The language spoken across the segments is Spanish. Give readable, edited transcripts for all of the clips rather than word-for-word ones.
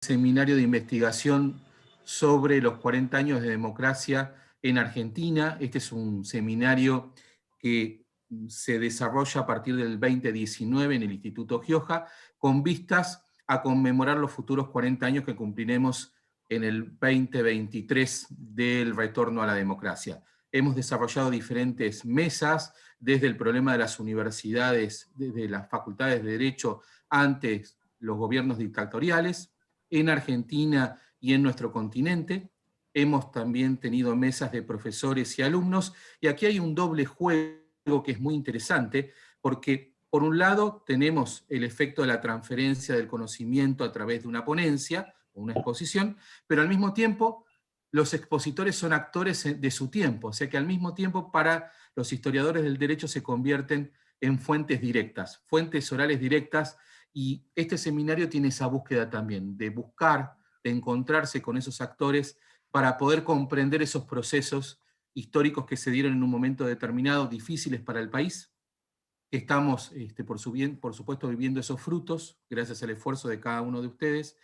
seminario de investigación sobre los 40 años de democracia en Argentina. Este es un seminario que se desarrolla a partir del 2019 en el Instituto Gioja, con vistas a conmemorar los futuros 40 años que cumpliremos en el 2023 del retorno a la democracia. Hemos desarrollado diferentes mesas, desde el problema de las universidades, desde las facultades de Derecho ante los gobiernos dictatoriales, en Argentina y en nuestro continente. Hemos también tenido mesas de profesores y alumnos, y aquí hay un doble juego que es muy interesante, porque por un lado tenemos el efecto de la transferencia del conocimiento a través de una ponencia o una exposición, pero al mismo tiempo los expositores son actores de su tiempo, o sea que al mismo tiempo para los historiadores del derecho se convierten en fuentes directas, fuentes orales directas, y este seminario tiene esa búsqueda también, de buscar, de encontrarse con esos actores para poder comprender esos procesos históricos que se dieron en un momento determinado, difíciles para el país. Estamos, por supuesto, viviendo esos frutos, gracias al esfuerzo de cada uno de ustedes.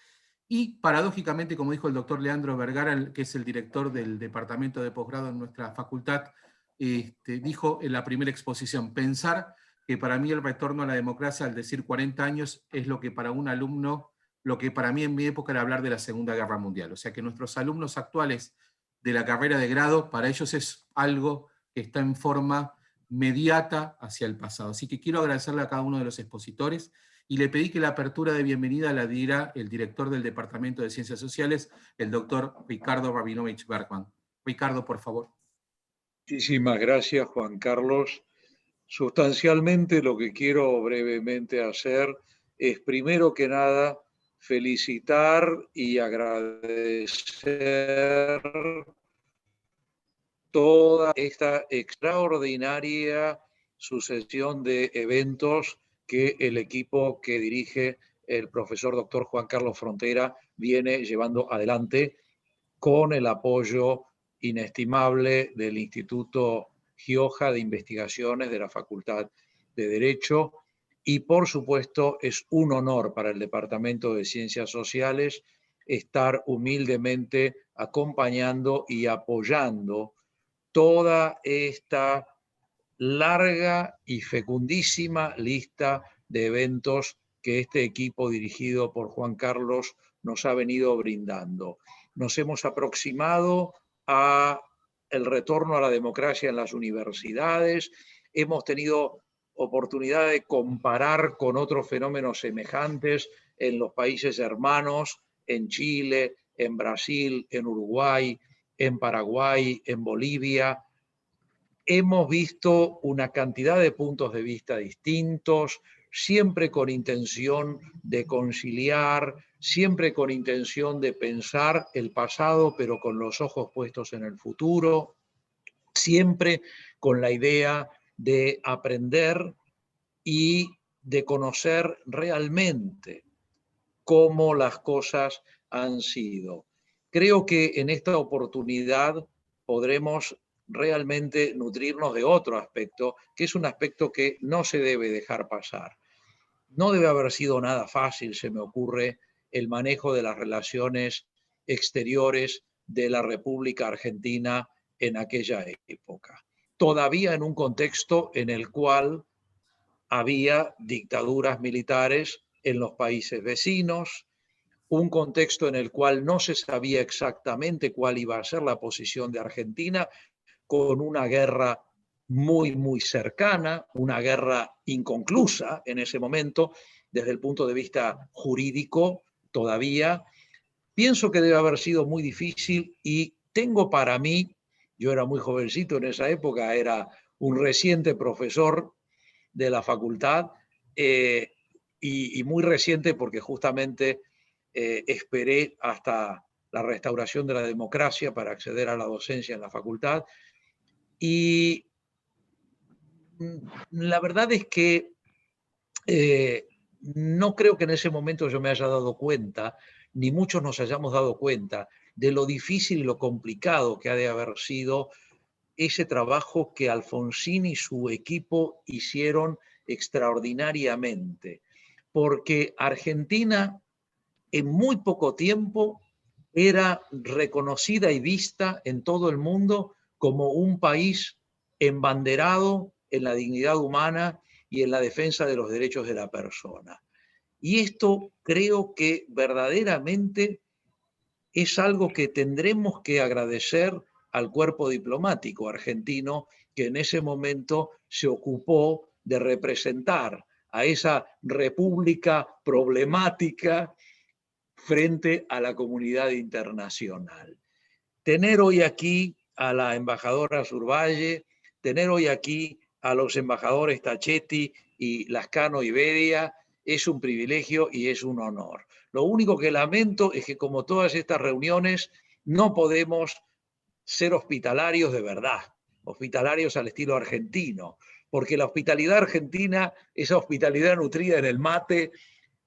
Y paradójicamente, como dijo el doctor Leandro Vergara, que es el director del departamento de posgrado en nuestra facultad, dijo en la primera exposición, pensar que para mí el retorno a la democracia, al decir 40 años, es lo que para un alumno, lo que para mí en mi época era hablar de la Segunda Guerra Mundial. O sea que nuestros alumnos actuales de la carrera de grado, para ellos es algo que está en forma mediata hacia el pasado. Así que quiero agradecerle a cada uno de los expositores, y le pedí que la apertura de bienvenida la diera el director del Departamento de Ciencias Sociales, el doctor Ricardo Rabinovich Bergman. Ricardo, por favor. Muchísimas gracias, Juan Carlos. Sustancialmente lo que quiero brevemente hacer es, primero que nada, felicitar y agradecer toda esta extraordinaria sucesión de eventos que el equipo que dirige el profesor doctor Juan Carlos Frontera viene llevando adelante con el apoyo inestimable del Instituto Gioja de Investigaciones de la Facultad de Derecho, y por supuesto es un honor para el Departamento de Ciencias Sociales estar humildemente acompañando y apoyando toda esta larga y fecundísima lista de eventos que este equipo dirigido por Juan Carlos nos ha venido brindando. Nos hemos aproximado a el retorno a la democracia en las universidades, hemos tenido oportunidad de comparar con otros fenómenos semejantes en los países hermanos, en Chile, en Brasil, en Uruguay, en Paraguay, en Bolivia. Hemos visto una cantidad de puntos de vista distintos, siempre con intención de conciliar, siempre con intención de pensar el pasado, pero con los ojos puestos en el futuro, siempre con la idea de aprender y de conocer realmente cómo las cosas han sido. Creo que en esta oportunidad podremos realmente nutrirnos de otro aspecto, que es un aspecto que no se debe dejar pasar. No debe haber sido nada fácil, se me ocurre, el manejo de las relaciones exteriores de la República Argentina en aquella época. Todavía en un contexto en el cual había dictaduras militares en los países vecinos, un contexto en el cual no se sabía exactamente cuál iba a ser la posición de Argentina, con una guerra muy cercana, una guerra inconclusa en ese momento, desde el punto de vista jurídico todavía. Pienso que debe haber sido muy difícil, y tengo para mí, yo era muy jovencito en esa época, era un reciente profesor de la facultad, y muy reciente porque justamente esperé hasta la restauración de la democracia para acceder a la docencia en la facultad. Y la verdad es que no creo que en ese momento yo me haya dado cuenta, ni muchos nos hayamos dado cuenta, de lo difícil y lo complicado que ha de haber sido ese trabajo que Alfonsín y su equipo hicieron extraordinariamente. Porque Argentina en muy poco tiempo era reconocida y vista en todo el mundo como un país embanderado en la dignidad humana y en la defensa de los derechos de la persona. Y esto creo que verdaderamente es algo que tendremos que agradecer al cuerpo diplomático argentino, que en ese momento se ocupó de representar a esa república problemática frente a la comunidad internacional. Tener hoy aquí a la embajadora Survalle, tener hoy aquí a los embajadores Tachetti y Lascano Iberia, es un privilegio y es un honor. Lo único que lamento es que, como todas estas reuniones, no podemos ser hospitalarios de verdad, hospitalarios al estilo argentino, porque la hospitalidad argentina, esa hospitalidad nutrida en el mate,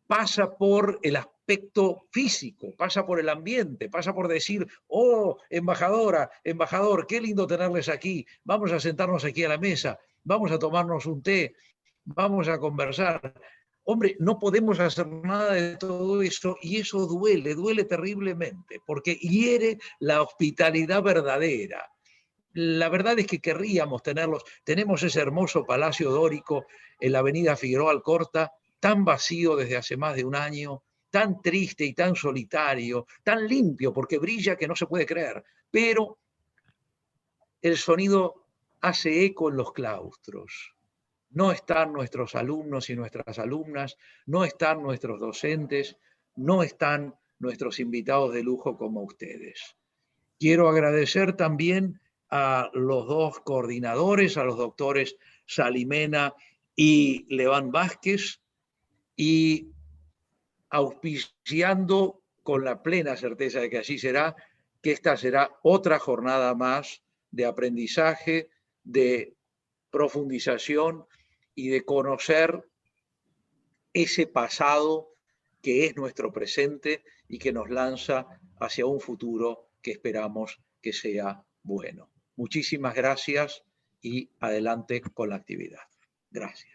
pasa por el aspecto físico, pasa por el ambiente, pasa por decir, oh, embajadora, embajador, qué lindo tenerles aquí, vamos a sentarnos aquí a la mesa, vamos a tomarnos un té, vamos a conversar. Hombre, no podemos hacer nada de todo eso y eso duele, duele terriblemente, porque hiere la hospitalidad verdadera. La verdad es que querríamos tenerlos. Tenemos ese hermoso palacio dórico en la avenida Figueroa Alcorta, tan vacío desde hace más de un año, tan triste y tan solitario, tan limpio porque brilla que no se puede creer, pero el sonido hace eco en los claustros. No están nuestros alumnos y nuestras alumnas, no están nuestros docentes, no están nuestros invitados de lujo como ustedes. Quiero agradecer también a los dos coordinadores, a los doctores Salimena y Levan Vázquez, y auspiciando con la plena certeza de que así será, que esta será otra jornada más de aprendizaje, de profundización y de conocer ese pasado que es nuestro presente y que nos lanza hacia un futuro que esperamos que sea bueno. Muchísimas gracias y adelante con la actividad. Gracias.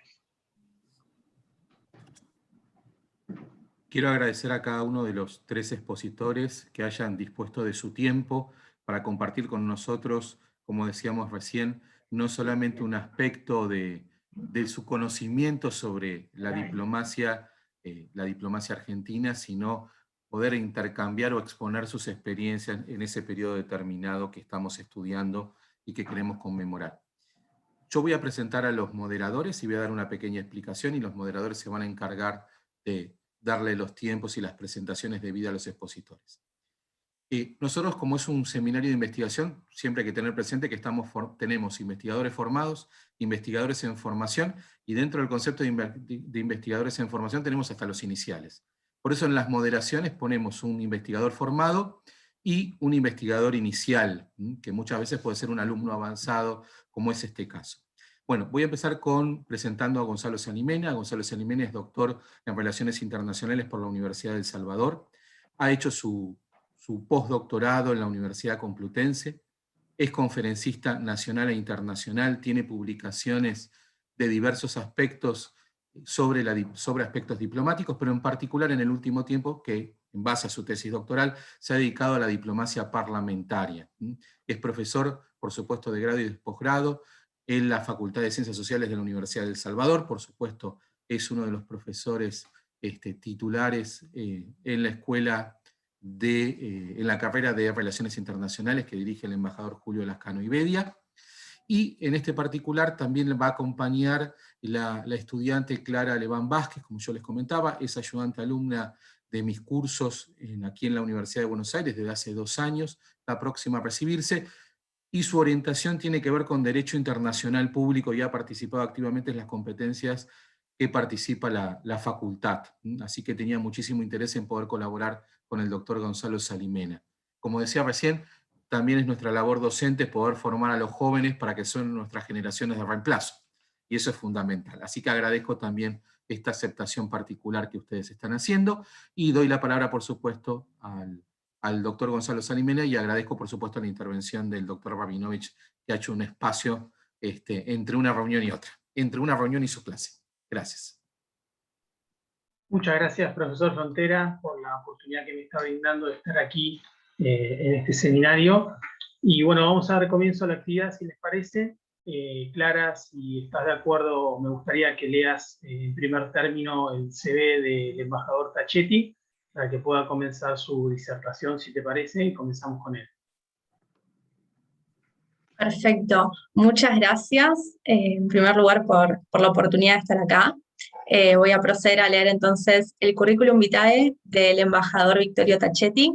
Quiero agradecer a cada uno de los 3 expositores que hayan dispuesto de su tiempo para compartir con nosotros, como decíamos recién, no solamente un aspecto de su conocimiento sobre la diplomacia argentina, sino poder intercambiar o exponer sus experiencias en ese periodo determinado que estamos estudiando y que queremos conmemorar. Yo voy a presentar a los moderadores y voy a dar una pequeña explicación, y los moderadores se van a encargar de darle los tiempos y las presentaciones debidas a los expositores. Nosotros, como es un seminario de investigación, siempre hay que tener presente que tenemos investigadores formados, investigadores en formación, y dentro del concepto de investigadores en formación tenemos hasta los iniciales. Por eso en las moderaciones ponemos un investigador formado y un investigador inicial, que muchas veces puede ser un alumno avanzado, como es este caso. Bueno, voy a empezar presentando a Gonzalo Salimena. Gonzalo Salimena es doctor en Relaciones Internacionales por la Universidad de El Salvador. Ha hecho su postdoctorado en la Universidad Complutense. Es conferencista nacional e internacional. Tiene publicaciones de diversos aspectos sobre aspectos diplomáticos, pero en particular en el último tiempo, que en base a su tesis doctoral, se ha dedicado a la diplomacia parlamentaria. Es profesor, por supuesto, de grado y de posgrado en la Facultad de Ciencias Sociales de la Universidad de El Salvador. Por supuesto, es uno de los profesores titulares en la escuela en la carrera de Relaciones Internacionales que dirige el embajador Julio Lascano Iberia. Y en este particular también va a acompañar la estudiante Clara Levan Vázquez, como yo les comentaba, es ayudante alumna de mis cursos aquí en la Universidad de Buenos Aires desde hace 2 años, está próxima a recibirse, y su orientación tiene que ver con Derecho Internacional Público y ha participado activamente en las competencias que participa la facultad. Así que tenía muchísimo interés en poder colaborar con el doctor Gonzalo Salimena. Como decía recién, también es nuestra labor docente poder formar a los jóvenes para que son nuestras generaciones de reemplazo. Y eso es fundamental. Así que agradezco también esta aceptación particular que ustedes están haciendo, y doy la palabra, por supuesto, al doctor Gonzalo Salimena, y agradezco, por supuesto, la intervención del doctor Rabinovich, que ha hecho un espacio entre una reunión y otra, entre una reunión y su clase. Gracias. Muchas gracias, profesor Frontera, por la oportunidad que me está brindando de estar aquí en este seminario. Y bueno, vamos a dar comienzo a la actividad, si les parece. Clara, si estás de acuerdo, me gustaría que leas en primer término el CV del embajador Tachetti, para que pueda comenzar su disertación, si te parece, y comenzamos con él. Perfecto, muchas gracias en primer lugar por la oportunidad de estar acá. Voy a proceder a leer entonces el currículum vitae del embajador Victorio Tachetti.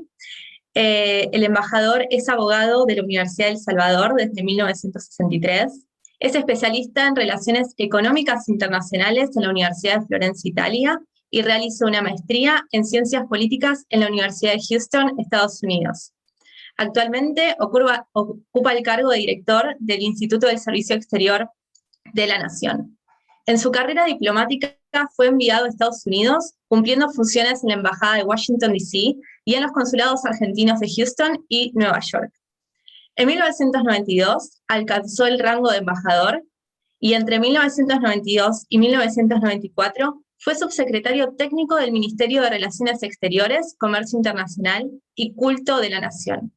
El embajador es abogado de la Universidad de El Salvador desde 1963. Es especialista en relaciones económicas internacionales en la Universidad de Florencia, Italia, y realizó una maestría en ciencias políticas en la Universidad de Houston, Estados Unidos. Actualmente ocupa el cargo de director del Instituto del Servicio Exterior de la Nación. En su carrera diplomática fue enviado a Estados Unidos, cumpliendo funciones en la Embajada de Washington, D.C. y en los consulados argentinos de Houston y Nueva York. En 1992 alcanzó el rango de embajador y entre 1992 y 1994 fue subsecretario técnico del Ministerio de Relaciones Exteriores, Comercio Internacional y Culto de la Nación.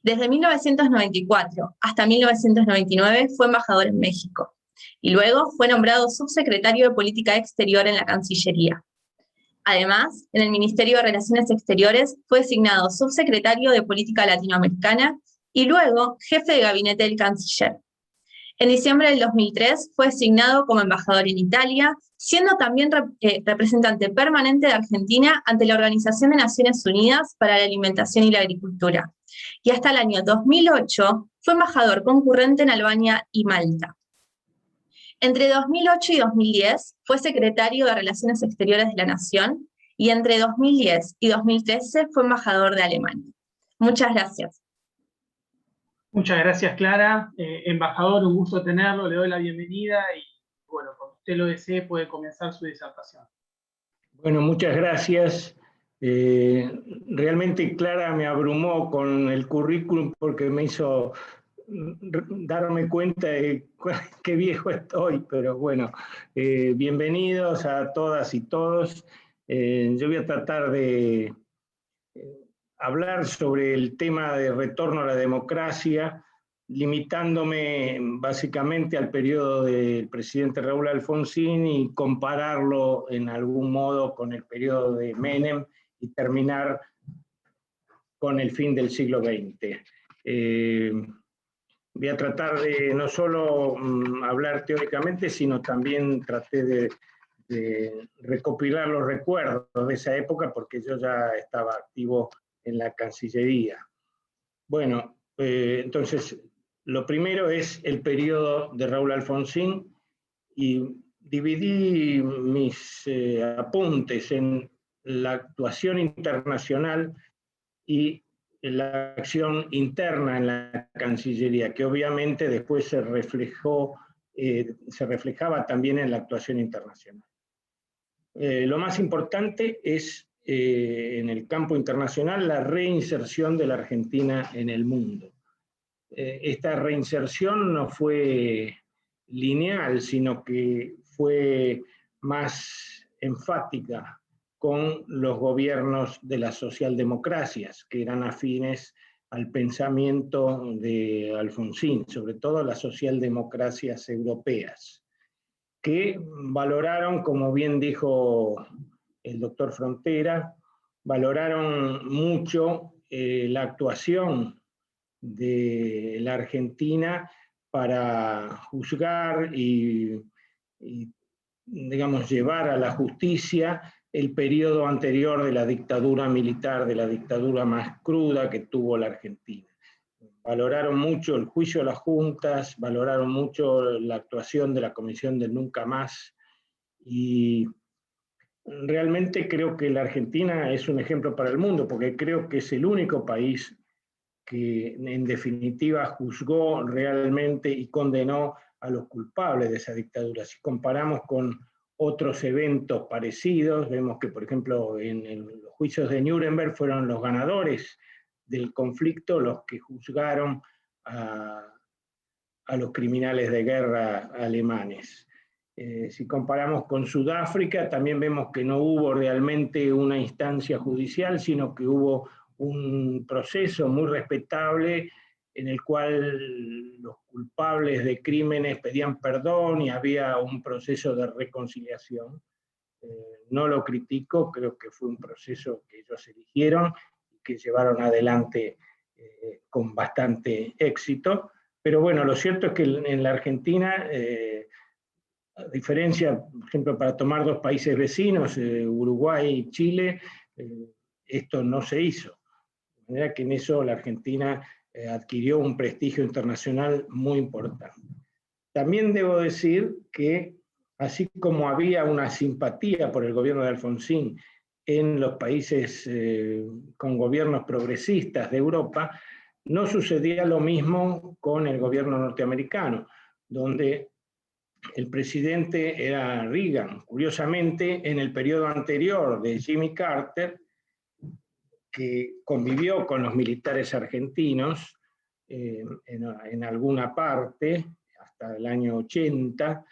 Desde 1994 hasta 1999 fue embajador en México y luego fue nombrado subsecretario de Política Exterior en la Cancillería. Además, en el Ministerio de Relaciones Exteriores fue designado subsecretario de Política Latinoamericana y luego jefe de gabinete del canciller. En diciembre del 2003 fue designado como embajador en Italia, siendo también representante permanente de Argentina ante la Organización de Naciones Unidas para la Alimentación y la Agricultura. Y hasta el año 2008 fue embajador concurrente en Albania y Malta. Entre 2008 y 2010 fue secretario de Relaciones Exteriores de la Nación y entre 2010 y 2013 fue embajador de Alemania. Muchas gracias. Muchas gracias, Clara. Embajador, un gusto tenerlo, le doy la bienvenida y, bueno, cuando usted lo desee puede comenzar su disertación. Bueno, muchas gracias. Realmente Clara me abrumó con el currículum porque me hizo darme cuenta de qué viejo estoy, pero bueno, bienvenidos a todas y todos. Yo voy a tratar de hablar sobre el tema de retorno a la democracia, limitándome básicamente al periodo del presidente Raúl Alfonsín y compararlo en algún modo con el periodo de Menem y terminar con el fin del siglo XX. Voy a tratar de no solo hablar teóricamente, sino también traté de recopilar los recuerdos de esa época, porque yo ya estaba activo en la Cancillería. Bueno, entonces, lo primero es el periodo de Raúl Alfonsín, y dividí mis apuntes en la actuación internacional y la acción interna en la Cancillería, que obviamente después se reflejaba también en la actuación internacional. Lo más importante es, en el campo internacional, la reinserción de la Argentina en el mundo. Esta reinserción no fue lineal, sino que fue más enfática con los gobiernos de las socialdemocracias, que eran afines al pensamiento de Alfonsín, sobre todo las socialdemocracias europeas, que valoraron, como bien dijo el doctor Frontera, valoraron mucho la actuación de la Argentina para juzgar y, digamos, llevar a la justicia el periodo anterior de la dictadura militar, de la dictadura más cruda que tuvo la Argentina. Valoraron mucho el juicio de las juntas, valoraron mucho la actuación de la Comisión del Nunca Más, y realmente creo que la Argentina es un ejemplo para el mundo, porque creo que es el único país que en definitiva juzgó realmente y condenó a los culpables de esa dictadura. Si comparamos con otros eventos parecidos, vemos que, por ejemplo, en los juicios de Nuremberg fueron los ganadores del conflicto los que juzgaron a los criminales de guerra alemanes. Si comparamos con Sudáfrica, también vemos que no hubo realmente una instancia judicial, sino que hubo un proceso muy respetable en el cual los culpables de crímenes pedían perdón y había un proceso de reconciliación. No lo critico, creo que fue un proceso que ellos eligieron y que llevaron adelante con bastante éxito. Pero bueno, lo cierto es que en la Argentina, a diferencia, por ejemplo, para tomar dos países vecinos, Uruguay y Chile, esto no se hizo. De manera que en eso la Argentina adquirió un prestigio internacional muy importante. También debo decir que, así como había una simpatía por el gobierno de Alfonsín en los países con gobiernos progresistas de Europa, no sucedía lo mismo con el gobierno norteamericano, donde el presidente era Reagan. Curiosamente, en el periodo anterior de Jimmy Carter, que convivió con los militares argentinos en alguna parte, hasta el año 80,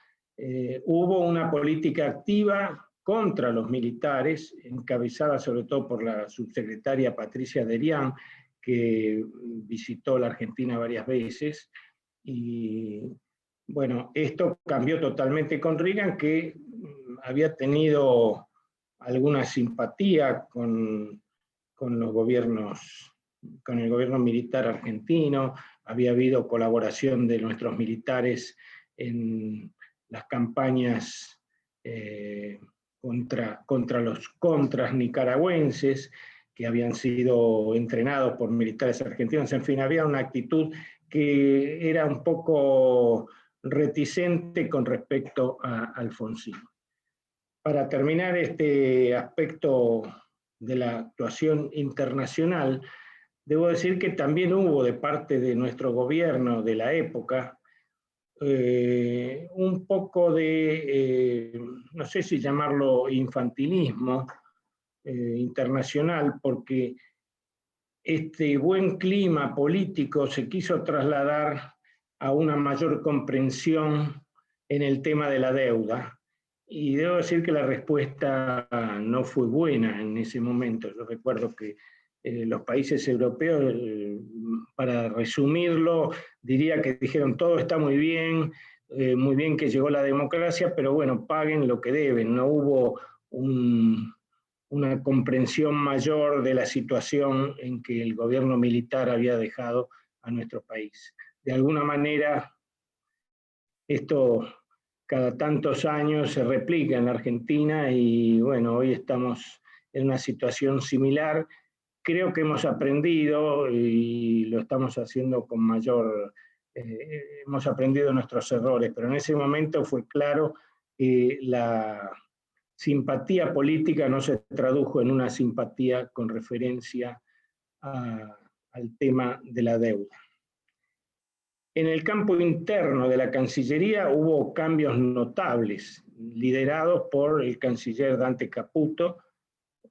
hubo una política activa contra los militares, encabezada sobre todo por la subsecretaria Patricia Derian, que visitó la Argentina varias veces, y bueno, esto cambió totalmente con Reagan, que había tenido alguna simpatía con los gobiernos, con el gobierno militar argentino, había habido colaboración de nuestros militares en las campañas contra los contras nicaragüenses, que habían sido entrenados por militares argentinos. En fin, había una actitud que era un poco reticente con respecto a Alfonsín. Para terminar este aspecto de la actuación internacional, debo decir que también hubo de parte de nuestro gobierno de la época un poco de, no sé si llamarlo infantilismo internacional, porque este buen clima político se quiso trasladar a una mayor comprensión en el tema de la deuda. Y debo decir que la respuesta no fue buena en ese momento. Yo recuerdo que los países europeos, para resumirlo, diría que dijeron todo está muy bien que llegó la democracia, pero bueno, paguen lo que deben. No hubo una comprensión mayor de la situación en que el gobierno militar había dejado a nuestro país. De alguna manera, esto cada tantos años se replica en la Argentina y bueno, hoy estamos en una situación similar. Creo que hemos aprendido y lo estamos haciendo con mayor, hemos aprendido nuestros errores, pero en ese momento fue claro que la simpatía política no se tradujo en una simpatía con referencia al tema de la deuda. En el campo interno de la Cancillería hubo cambios notables, liderados por el canciller Dante Caputo,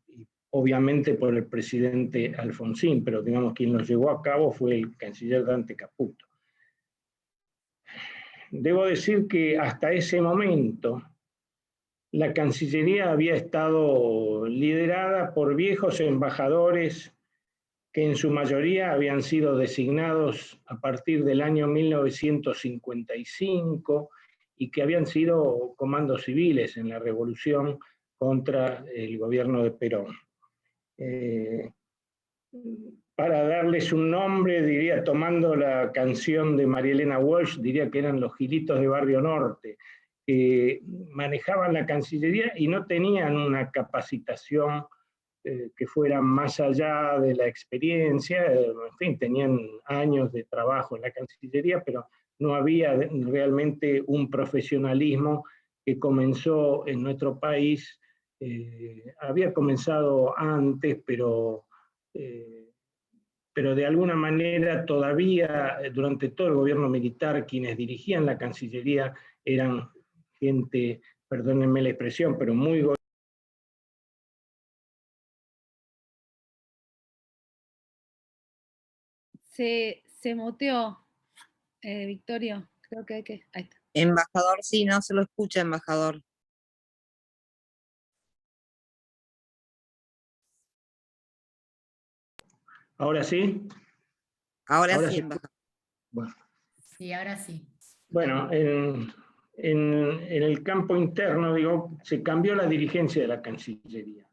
y obviamente por el presidente Alfonsín, pero digamos quien los llevó a cabo fue el canciller Dante Caputo. Debo decir que hasta ese momento la Cancillería había estado liderada por viejos embajadores que en su mayoría habían sido designados a partir del año 1955 y que habían sido comandos civiles en la revolución contra el gobierno de Perón. Para darles un nombre, diría, tomando la canción de María Elena Walsh, diría que eran los Gilitos de Barrio Norte, que manejaban la Cancillería y no tenían una capacitación que fueran más allá de la experiencia, en fin, tenían años de trabajo en la Cancillería, pero no había realmente un profesionalismo que comenzó en nuestro país, había comenzado antes, pero de alguna manera todavía durante todo el gobierno militar quienes dirigían la Cancillería eran gente, perdónenme la expresión, pero muy Se muteó, Victorio. Creo que hay que... Ahí está. Embajador, sí, no se lo escucha, embajador. ¿Ahora sí? Ahora Ahora sí, sí. embajador. Bueno. Sí, ahora sí. Bueno, en el campo interno, digo, se cambió la dirigencia de la Cancillería.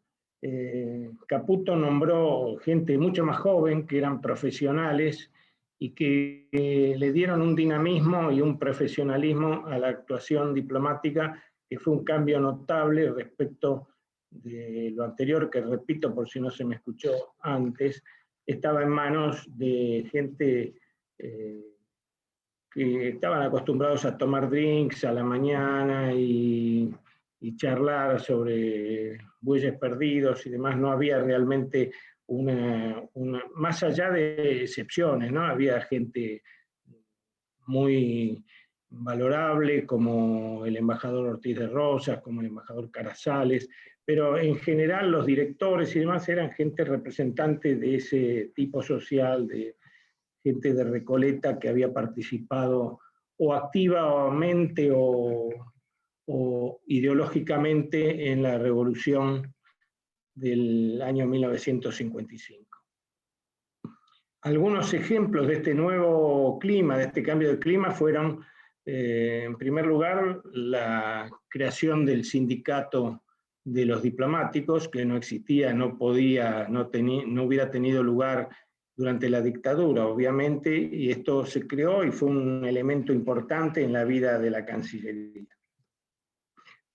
Caputo nombró gente mucho más joven, que eran profesionales, y que le dieron un dinamismo y un profesionalismo a la actuación diplomática, que fue un cambio notable respecto de lo anterior, que repito por si no se me escuchó antes, estaba en manos de gente que estaban acostumbrados a tomar drinks a la mañana y charlar sobre bueyes perdidos y demás. No había realmente más allá de excepciones, ¿no? Había gente muy valorable, como el embajador Ortiz de Rosas, como el embajador Carazales, pero en general los directores y demás eran gente representante de ese tipo social, de gente de Recoleta que había participado o activamente o ideológicamente en la revolución del año 1955. Algunos ejemplos de este nuevo clima, de este cambio de clima, fueron, en primer lugar, la creación del sindicato de los diplomáticos, que no existía, no hubiera tenido lugar durante la dictadura, obviamente, y esto se creó y fue un elemento importante en la vida de la Cancillería.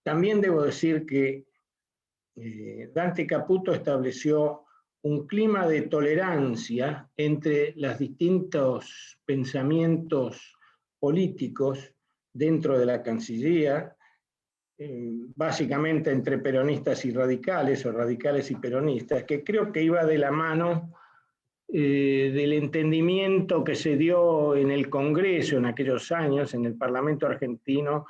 También debo decir que Dante Caputo estableció un clima de tolerancia entre los distintos pensamientos políticos dentro de la Cancillería, básicamente entre peronistas y radicales, o radicales y peronistas, que creo que iba de la mano del entendimiento que se dio en el Congreso en aquellos años. En el Parlamento argentino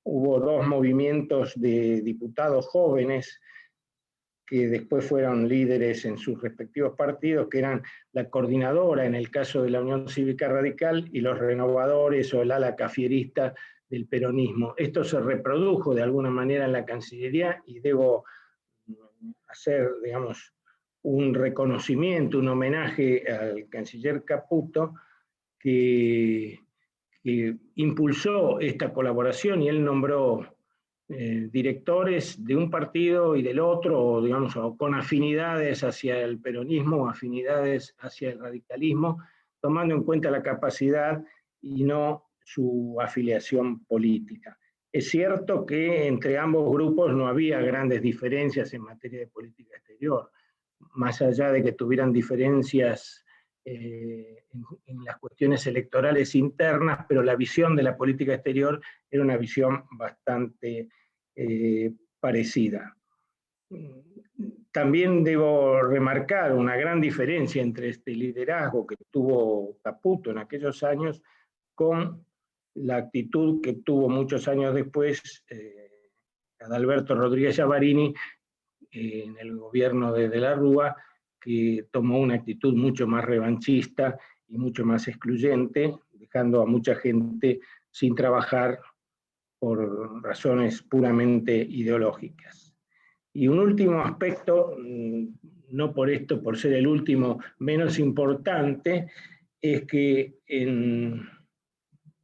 hubo dos movimientos de diputados jóvenes que después fueron líderes en sus respectivos partidos, que eran la coordinadora en el caso de la Unión Cívica Radical y los renovadores o el ala cafierista del peronismo. Esto se reprodujo de alguna manera en la Cancillería y debo hacer, digamos, un reconocimiento, un homenaje al canciller Caputo, que impulsó esta colaboración, y él nombró directores de un partido y del otro, o digamos, o con afinidades hacia el peronismo o afinidades hacia el radicalismo, tomando en cuenta la capacidad y no su afiliación política. Es cierto que entre ambos grupos no había grandes diferencias en materia de política exterior, más allá de que tuvieran diferencias en las cuestiones electorales internas, pero la visión de la política exterior era una visión bastante parecida. También debo remarcar una gran diferencia entre este liderazgo que tuvo Caputo en aquellos años con la actitud que tuvo muchos años después Adalberto Rodríguez Yavarini en el gobierno de la Rúa, que tomó una actitud mucho más revanchista y mucho más excluyente, dejando a mucha gente sin trabajar por razones puramente ideológicas. Y un último aspecto, no por esto, por ser el último menos importante, es que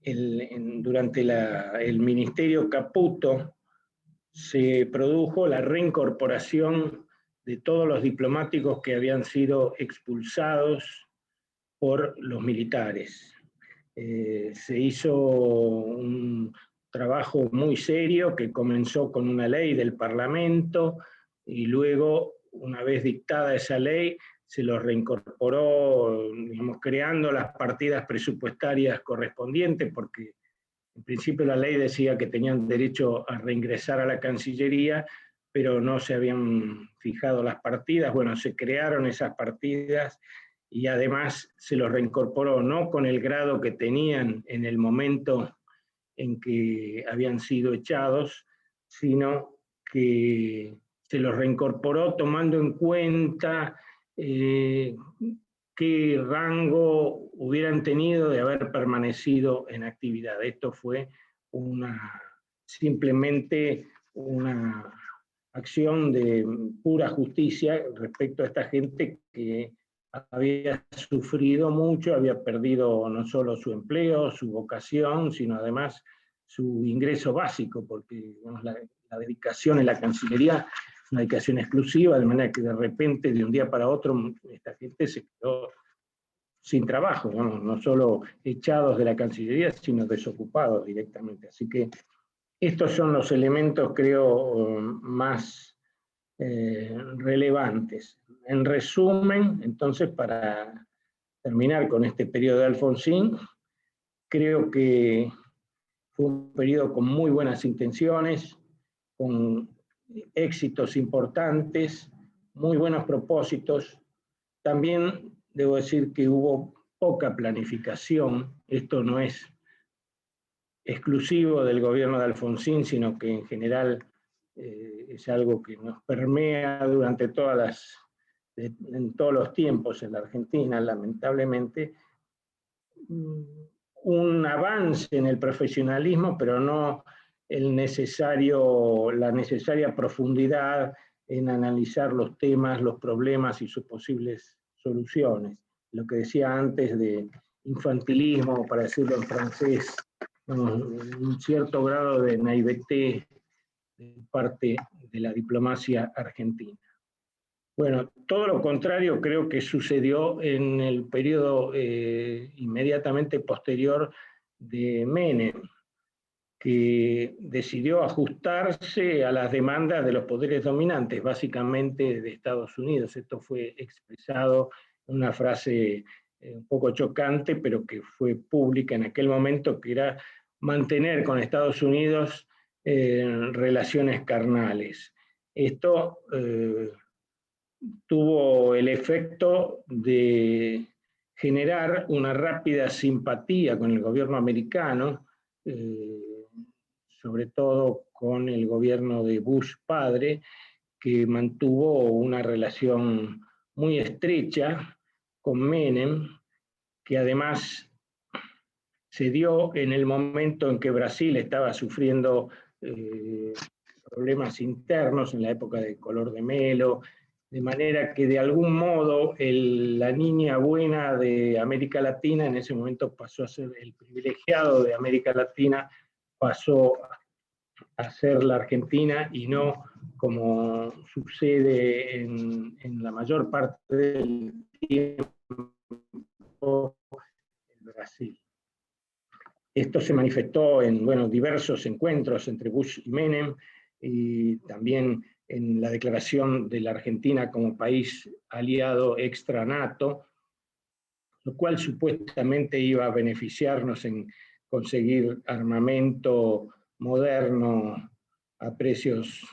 durante el ministerio Caputo se produjo la reincorporación de todos los diplomáticos que habían sido expulsados por los militares. Se hizo un trabajo muy serio que comenzó con una ley del Parlamento y luego, una vez dictada esa ley, se los reincorporó, digamos, creando las partidas presupuestarias correspondientes, porque en principio la ley decía que tenían derecho a reingresar a la Cancillería, pero no se habían fijado las partidas. Bueno, se crearon esas partidas y además se los reincorporó, no con el grado que tenían en el momento en que habían sido echados, sino que se los reincorporó tomando en cuenta qué rango hubieran tenido de haber permanecido en actividad. Esto fue simplemente una acción de pura justicia respecto a esta gente que había sufrido mucho, había perdido no solo su empleo, su vocación, sino además su ingreso básico, porque digamos, la dedicación en la Cancillería es una dedicación exclusiva, de manera que de repente, de un día para otro, esta gente se quedó sin trabajo, no solo echados de la Cancillería, sino desocupados directamente. Así que estos son los elementos, creo, más relevantes. En resumen, entonces, para terminar con este periodo de Alfonsín, creo que fue un periodo con muy buenas intenciones, con éxitos importantes, muy buenos propósitos. También debo decir que hubo poca planificación. Esto no es exclusivo del gobierno de Alfonsín, sino que en general es algo que nos permea durante en todos los tiempos en la Argentina, lamentablemente. Un avance en el profesionalismo, pero no la necesaria profundidad en analizar los temas, los problemas y sus posibles soluciones. Lo que decía antes de infantilismo, para decirlo en francés, un cierto grado de naivete de parte de la diplomacia argentina. Bueno, todo lo contrario creo que sucedió en el periodo inmediatamente posterior de Menem, que decidió ajustarse a las demandas de los poderes dominantes, básicamente de Estados Unidos. Esto fue expresado en una frase un poco chocante, pero que fue pública en aquel momento, que era mantener con Estados Unidos relaciones carnales. Esto tuvo el efecto de generar una rápida simpatía con el gobierno americano, sobre todo con el gobierno de Bush padre, que mantuvo una relación muy estrecha con Menem, que además se dio en el momento en que Brasil estaba sufriendo problemas internos, en la época de Collor de Mello, de manera que de algún modo la niña buena de América Latina en ese momento pasó a ser el privilegiado de América Latina, pasó a ser la Argentina y no como sucede en la mayor parte del tiempo en Brasil. Esto se manifestó en diversos encuentros entre Bush y Menem, y también en la declaración de la Argentina como país aliado extra NATO, lo cual supuestamente iba a beneficiarnos en conseguir armamento moderno a precios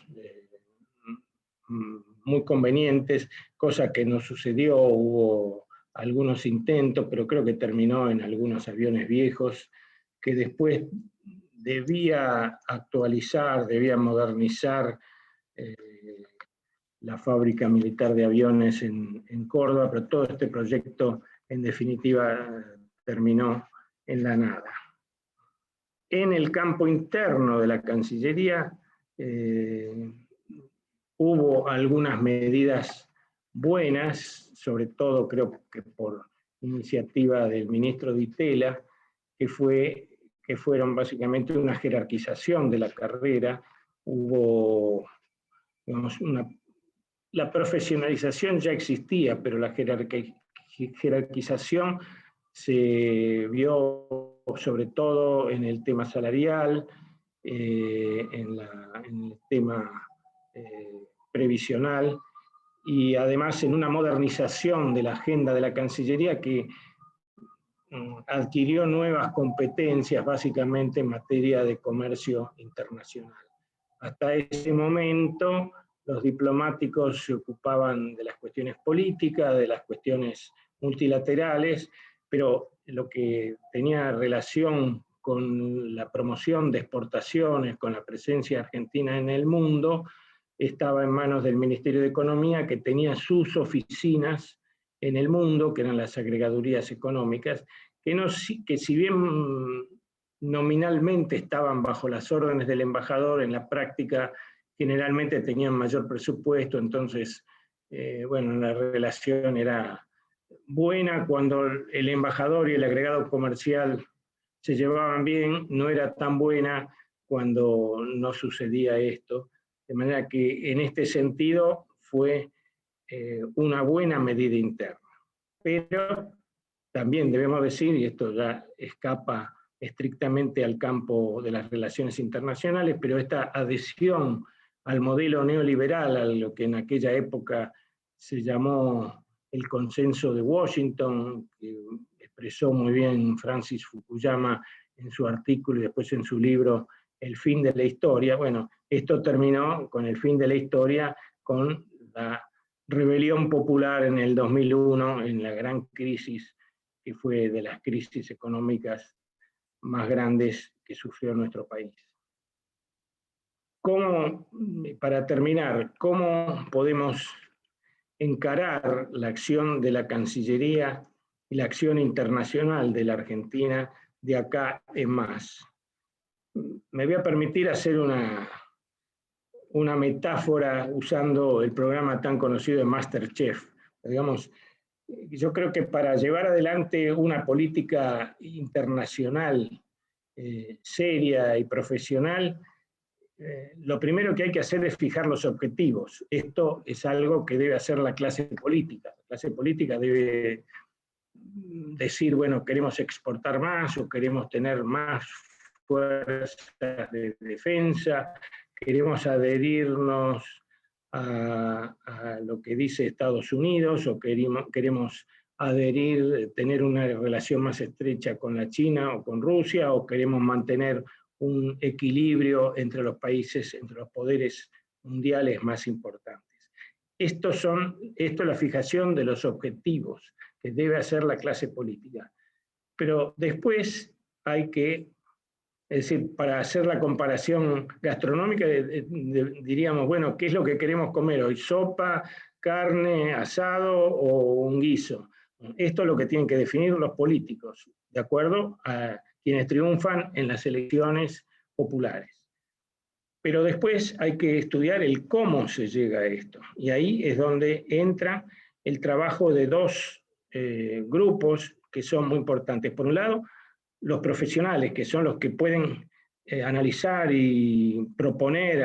muy convenientes, cosa que no sucedió. Hubo algunos intentos, pero creo que terminó en algunos aviones viejos, que después debía actualizar, debía modernizar la fábrica militar de aviones en Córdoba, pero todo este proyecto en definitiva terminó en la nada. En el campo interno de la Cancillería hubo algunas medidas buenas, sobre todo creo que por iniciativa del ministro Di Tella, que fueron básicamente una jerarquización de la carrera. Hubo, digamos, la profesionalización ya existía, pero la jerarquización se vio sobre todo en el tema salarial, en el tema previsional, y además en una modernización de la agenda de la Cancillería que adquirió nuevas competencias, básicamente en materia de comercio internacional. Hasta ese momento, los diplomáticos se ocupaban de las cuestiones políticas, de las cuestiones multilaterales, pero lo que tenía relación con la promoción de exportaciones, con la presencia argentina en el mundo, estaba en manos del Ministerio de Economía, que tenía sus oficinas en el mundo, que eran las agregadurías económicas, que si bien nominalmente estaban bajo las órdenes del embajador, en la práctica generalmente tenían mayor presupuesto, entonces, bueno, la relación era buena cuando el embajador y el agregado comercial se llevaban bien, no era tan buena cuando no sucedía esto, de manera que en este sentido fue una buena medida interna. Pero también debemos decir, y esto ya escapa estrictamente al campo de las relaciones internacionales, pero esta adhesión al modelo neoliberal, a lo que en aquella época se llamó el consenso de Washington, que expresó muy bien Francis Fukuyama en su artículo y después en su libro El fin de la historia. Bueno, esto terminó con el fin de la historia, con la rebelión popular en el 2001, en la gran crisis que fue de las crisis económicas más grandes que sufrió nuestro país. ¿Cómo, para terminar, cómo podemos encarar la acción de la Cancillería y la acción internacional de la Argentina de acá en más? Me voy a permitir hacer una metáfora usando el programa tan conocido de MasterChef. Digamos, yo creo que para llevar adelante una política internacional seria y profesional, lo primero que hay que hacer es fijar los objetivos. Esto es algo que debe hacer la clase política. La clase política debe decir, bueno, queremos exportar más o queremos tener más fuerzas de defensa, queremos adherirnos a lo que dice Estados Unidos, o queremos tener una relación más estrecha con la China o con Rusia, o queremos mantener un equilibrio entre los países, entre los poderes mundiales más importantes. Esto es la fijación de los objetivos que debe hacer la clase política. Pero después hay que, es decir, para hacer la comparación gastronómica, diríamos, bueno, ¿qué es lo que queremos comer hoy? ¿Sopa, carne, asado o un guiso? Esto es lo que tienen que definir los políticos, de acuerdo a quienes triunfan en las elecciones populares. Pero después hay que estudiar el cómo se llega a esto. Y ahí es donde entra el trabajo de dos grupos que son muy importantes. Por un lado, los profesionales, que son los que pueden analizar y proponer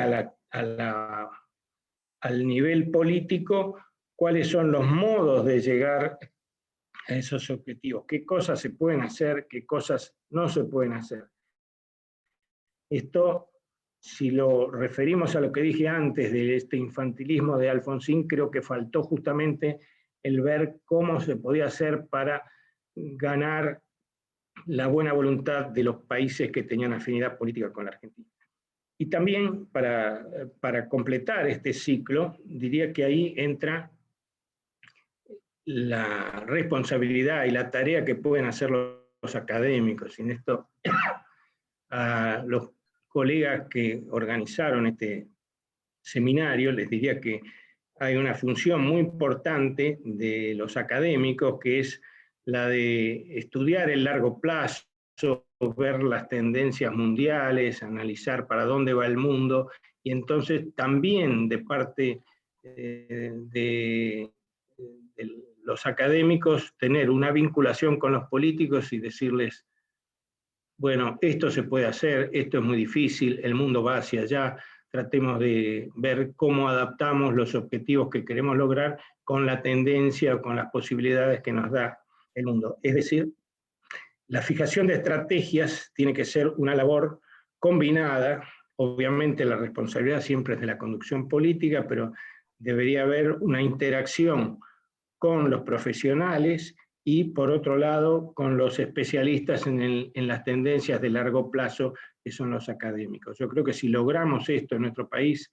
al nivel político cuáles son los modos de llegar a esos objetivos, qué cosas se pueden hacer, qué cosas no se pueden hacer. Esto, si lo referimos a lo que dije antes de este infantilismo de Alfonsín, creo que faltó justamente el ver cómo se podía hacer para ganar la buena voluntad de los países que tenían afinidad política con la Argentina. Y también, para completar este ciclo, diría que ahí entra la responsabilidad y la tarea que pueden hacer los académicos. Y en esto, a los colegas que organizaron este seminario, les diría que hay una función muy importante de los académicos, que es la de estudiar el largo plazo, ver las tendencias mundiales, analizar para dónde va el mundo, y entonces también de parte de los académicos tener una vinculación con los políticos y decirles, bueno, esto se puede hacer, esto es muy difícil, el mundo va hacia allá, tratemos de ver cómo adaptamos los objetivos que queremos lograr con la tendencia o con las posibilidades que nos da el mundo. Es decir, la fijación de estrategias tiene que ser una labor combinada. Obviamente la responsabilidad siempre es de la conducción política, pero debería haber una interacción con los profesionales y, por otro lado, con los especialistas en las tendencias de largo plazo, que son los académicos. Yo creo que si logramos esto en nuestro país,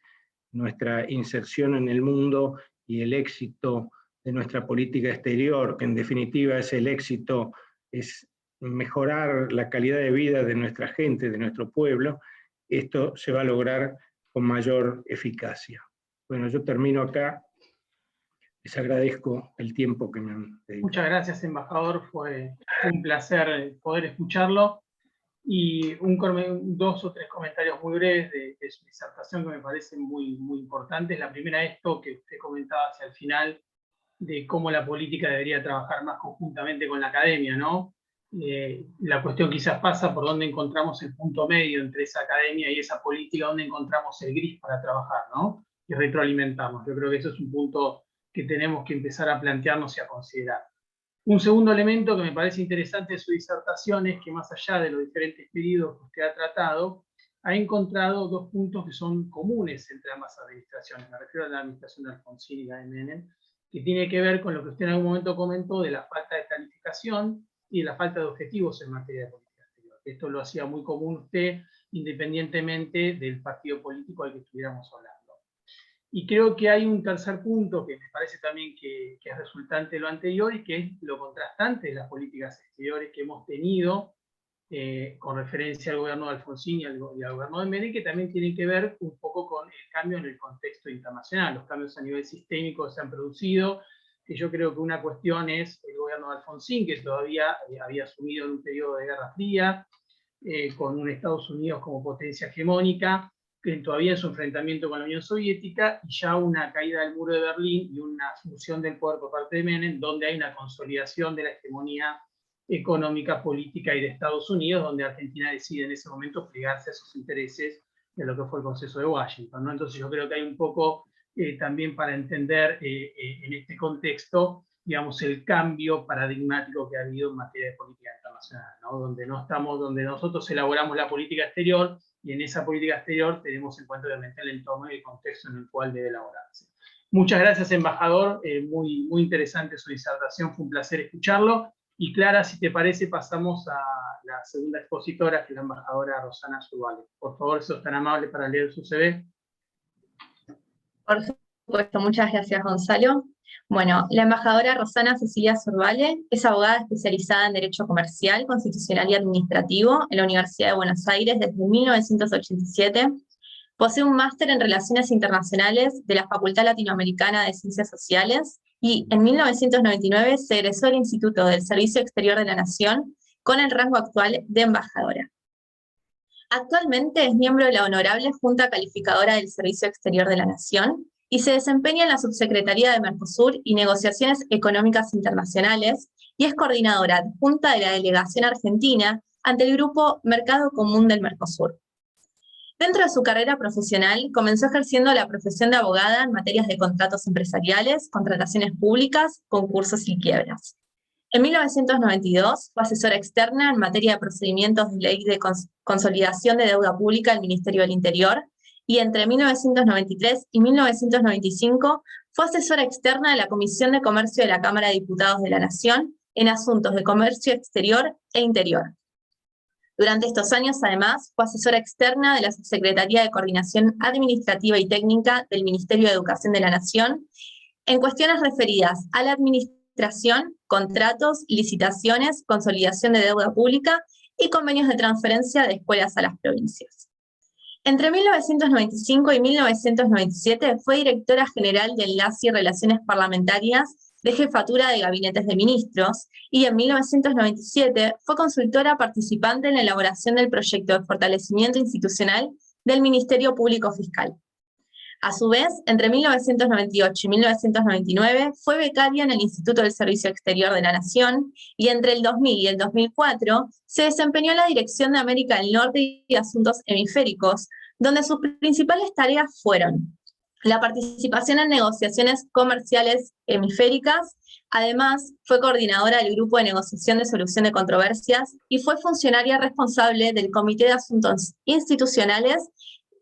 nuestra inserción en el mundo y el éxito de nuestra política exterior, que en definitiva es el éxito, es mejorar la calidad de vida de nuestra gente, de nuestro pueblo, esto se va a lograr con mayor eficacia. Bueno, yo termino acá. Les agradezco el tiempo que me han dedicado. Muchas gracias, embajador. Fue un placer poder escucharlo. Y dos o tres comentarios muy breves de su disertación que me parecen muy importantes. La primera, esto que usted comentaba hacia el final, de cómo la política debería trabajar más conjuntamente con la academia, ¿no? La cuestión quizás pasa por dónde encontramos el punto medio entre esa academia y esa política, dónde encontramos el gris para trabajar, ¿no? Y retroalimentarnos. Yo creo que eso es un punto que tenemos que empezar a plantearnos y a considerar. Un segundo elemento que me parece interesante de su disertación es que, más allá de los diferentes pedidos que usted ha tratado, ha encontrado dos puntos que son comunes entre ambas administraciones. Me refiero a la administración de Alfonsín y la de Menem, que tiene que ver con lo que usted en algún momento comentó de la falta de planificación y de la falta de objetivos en materia de política exterior. Esto lo hacía muy común usted, independientemente del partido político al que estuviéramos hablando. Y creo que hay un tercer punto que me parece también que es resultante de lo anterior, y que es lo contrastante de las políticas exteriores que hemos tenido con referencia al gobierno de Alfonsín y al gobierno de Menem, que también tienen que ver un poco con el cambio en el contexto internacional. Los cambios a nivel sistémico se han producido, que yo creo que una cuestión es el gobierno de Alfonsín, que todavía había asumido en un periodo de Guerra Fría, con un Estados Unidos como potencia hegemónica, que todavía en su enfrentamiento con la Unión Soviética, y ya una caída del muro de Berlín y una asunción del poder por parte de Menem, donde hay una consolidación de la hegemonía económica, política y de Estados Unidos, donde Argentina decide en ese momento plegarse a sus intereses de lo que fue el Consenso de Washington, ¿no? Entonces yo creo que hay un poco también para entender en este contexto, digamos, el cambio paradigmático que ha habido en materia de política internacional, ¿no? Donde nosotros elaboramos la política exterior, y en esa política exterior tenemos en cuenta obviamente el entorno y el contexto en el cual debe elaborarse. Muchas gracias, embajador, muy interesante su disertación, fue un placer escucharlo. Y Clara, si te parece, pasamos a la segunda expositora, que es la embajadora Rosana Zurbale. Por favor, sos tan amable para leer su CV. Por supuesto, muchas gracias, Gonzalo. Bueno, la embajadora Rosana Cecilia Zurbale es abogada especializada en Derecho Comercial, Constitucional y Administrativo en la Universidad de Buenos Aires desde 1987. Posee un máster en Relaciones Internacionales de la Facultad Latinoamericana de Ciencias Sociales y en 1999 se egresó del Instituto del Servicio Exterior de la Nación con el rango actual de embajadora. Actualmente es miembro de la Honorable Junta Calificadora del Servicio Exterior de la Nación y se desempeña en la Subsecretaría de Mercosur y Negociaciones Económicas Internacionales y es coordinadora adjunta de la Delegación Argentina ante el Grupo Mercado Común del Mercosur. Dentro de su carrera profesional, comenzó ejerciendo la profesión de abogada en materias de contratos empresariales, contrataciones públicas, concursos y quiebras. En 1992 fue asesora externa en materia de procedimientos de ley de consolidación de deuda pública del Ministerio del Interior, y entre 1993 y 1995 fue asesora externa de la Comisión de Comercio de la Cámara de Diputados de la Nación en asuntos de comercio exterior e interior. Durante estos años, además, fue asesora externa de la Subsecretaría de Coordinación Administrativa y Técnica del Ministerio de Educación de la Nación en cuestiones referidas a la administración, contratos, licitaciones, consolidación de deuda pública y convenios de transferencia de escuelas a las provincias. Entre 1995 y 1997 fue directora general de Enlace y Relaciones Parlamentarias de Jefatura de Gabinetes de Ministros, y en 1997 fue consultora participante en la elaboración del proyecto de fortalecimiento institucional del Ministerio Público Fiscal. A su vez, entre 1998 y 1999 fue becaria en el Instituto del Servicio Exterior de la Nación, y entre el 2000 y el 2004 se desempeñó en la Dirección de América del Norte y Asuntos Hemisféricos, donde sus principales tareas fueron la participación en negociaciones comerciales hemisféricas. Además, fue coordinadora del Grupo de Negociación de Solución de Controversias y fue funcionaria responsable del Comité de Asuntos Institucionales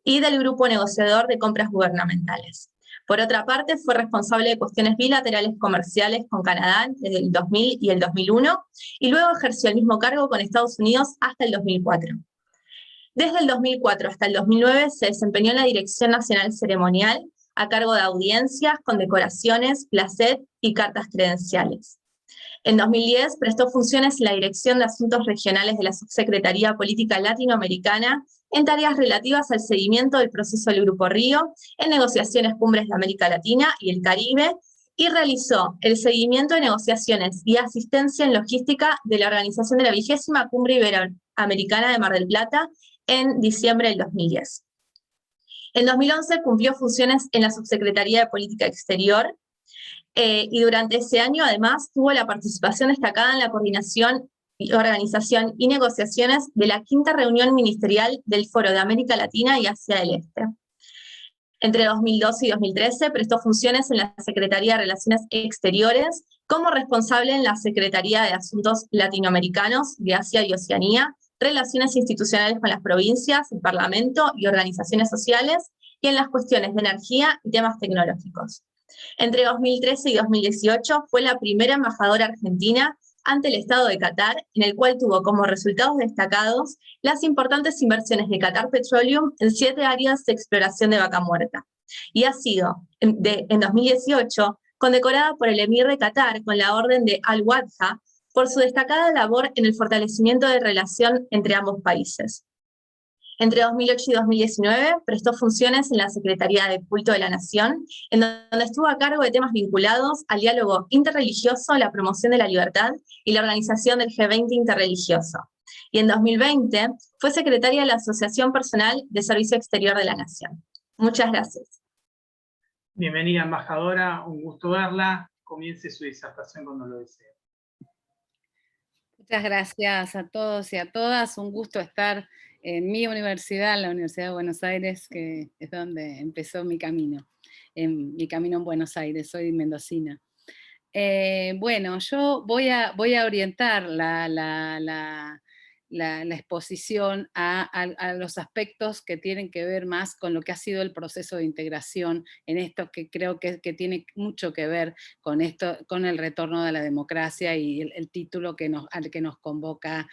y del Grupo Negociador de Compras Gubernamentales. Por otra parte, fue responsable de cuestiones bilaterales comerciales con Canadá desde el 2000 y el 2001, y luego ejerció el mismo cargo con Estados Unidos hasta el 2004. Desde el 2004 hasta el 2009 se desempeñó en la Dirección Nacional Ceremonial, a cargo de audiencias, condecoraciones, placet y cartas credenciales. En 2010 prestó funciones en la Dirección de Asuntos Regionales de la Subsecretaría Política Latinoamericana en tareas relativas al seguimiento del proceso del Grupo Río, en negociaciones cumbres de América Latina y el Caribe, y realizó el seguimiento de negociaciones y asistencia en logística de la organización de la 20ª Cumbre Iberoamericana de Mar del Plata en diciembre del 2010. En 2011 cumplió funciones en la Subsecretaría de Política Exterior y durante ese año además tuvo la participación destacada en la coordinación, organización y negociaciones de la 5ª reunión ministerial del Foro de América Latina y Asia del Este. Entre 2012 y 2013 prestó funciones en la Secretaría de Relaciones Exteriores como responsable en la Secretaría de Asuntos Latinoamericanos de Asia y Oceanía, Relaciones Institucionales con las provincias, el Parlamento y organizaciones sociales, y en las cuestiones de energía y temas tecnológicos. Entre 2013 y 2018 fue la primera embajadora argentina ante el Estado de Qatar, en el cual tuvo como resultados destacados las importantes inversiones de Qatar Petroleum en 7 áreas de exploración de vaca muerta. Y ha sido, en 2018, condecorada por el emir de Qatar con la Orden de Al-Wadha por su destacada labor en el fortalecimiento de relación entre ambos países. Entre 2008 y 2019 prestó funciones en la Secretaría de Culto de la Nación, en donde estuvo a cargo de temas vinculados al diálogo interreligioso, la promoción de la libertad y la organización del G20 interreligioso. Y en 2020 fue secretaria de la Asociación Personal de Servicio Exterior de la Nación. Muchas gracias. Bienvenida, embajadora, un gusto verla. Comience su disertación cuando lo desee. Muchas gracias a todos y a todas. Un gusto estar en mi universidad, la Universidad de Buenos Aires, que es donde empezó mi camino en Buenos Aires. Soy mendocina. Bueno, yo voy a orientar la exposición a los aspectos que tienen que ver más con lo que ha sido el proceso de integración en esto que creo que tiene mucho que ver con esto, con el retorno de la democracia y el título al que nos convoca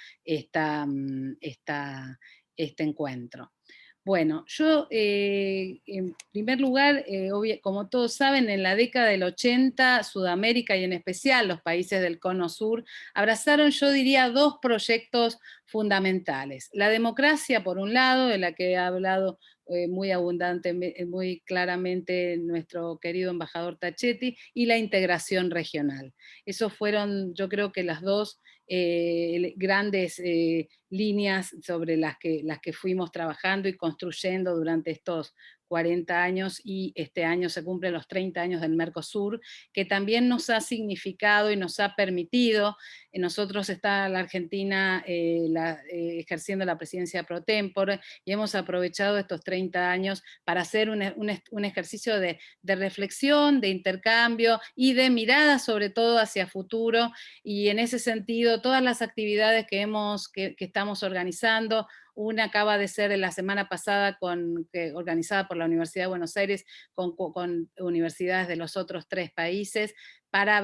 este encuentro. Bueno, yo en primer lugar, como todos saben, en la década del 80, Sudamérica y en especial los países del Cono Sur abrazaron, yo diría, 2 proyectos fundamentales. La democracia, por un lado, de la que ha hablado muy abundantemente, muy claramente nuestro querido embajador Tachetti, y la integración regional. Esos fueron, yo creo que las 2 grandes líneas sobre las que fuimos trabajando y construyendo durante estos 40 años, y este año se cumplen los 30 años del Mercosur, que también nos ha significado y nos ha permitido, nosotros está la Argentina ejerciendo la presidencia pro tempore, y hemos aprovechado estos 30 años para hacer un ejercicio de reflexión, de intercambio y de mirada sobre todo hacia futuro, y en ese sentido todas las actividades que estamos organizando. Una acaba de ser la semana pasada organizada por la Universidad de Buenos Aires con universidades de los otros 3 países para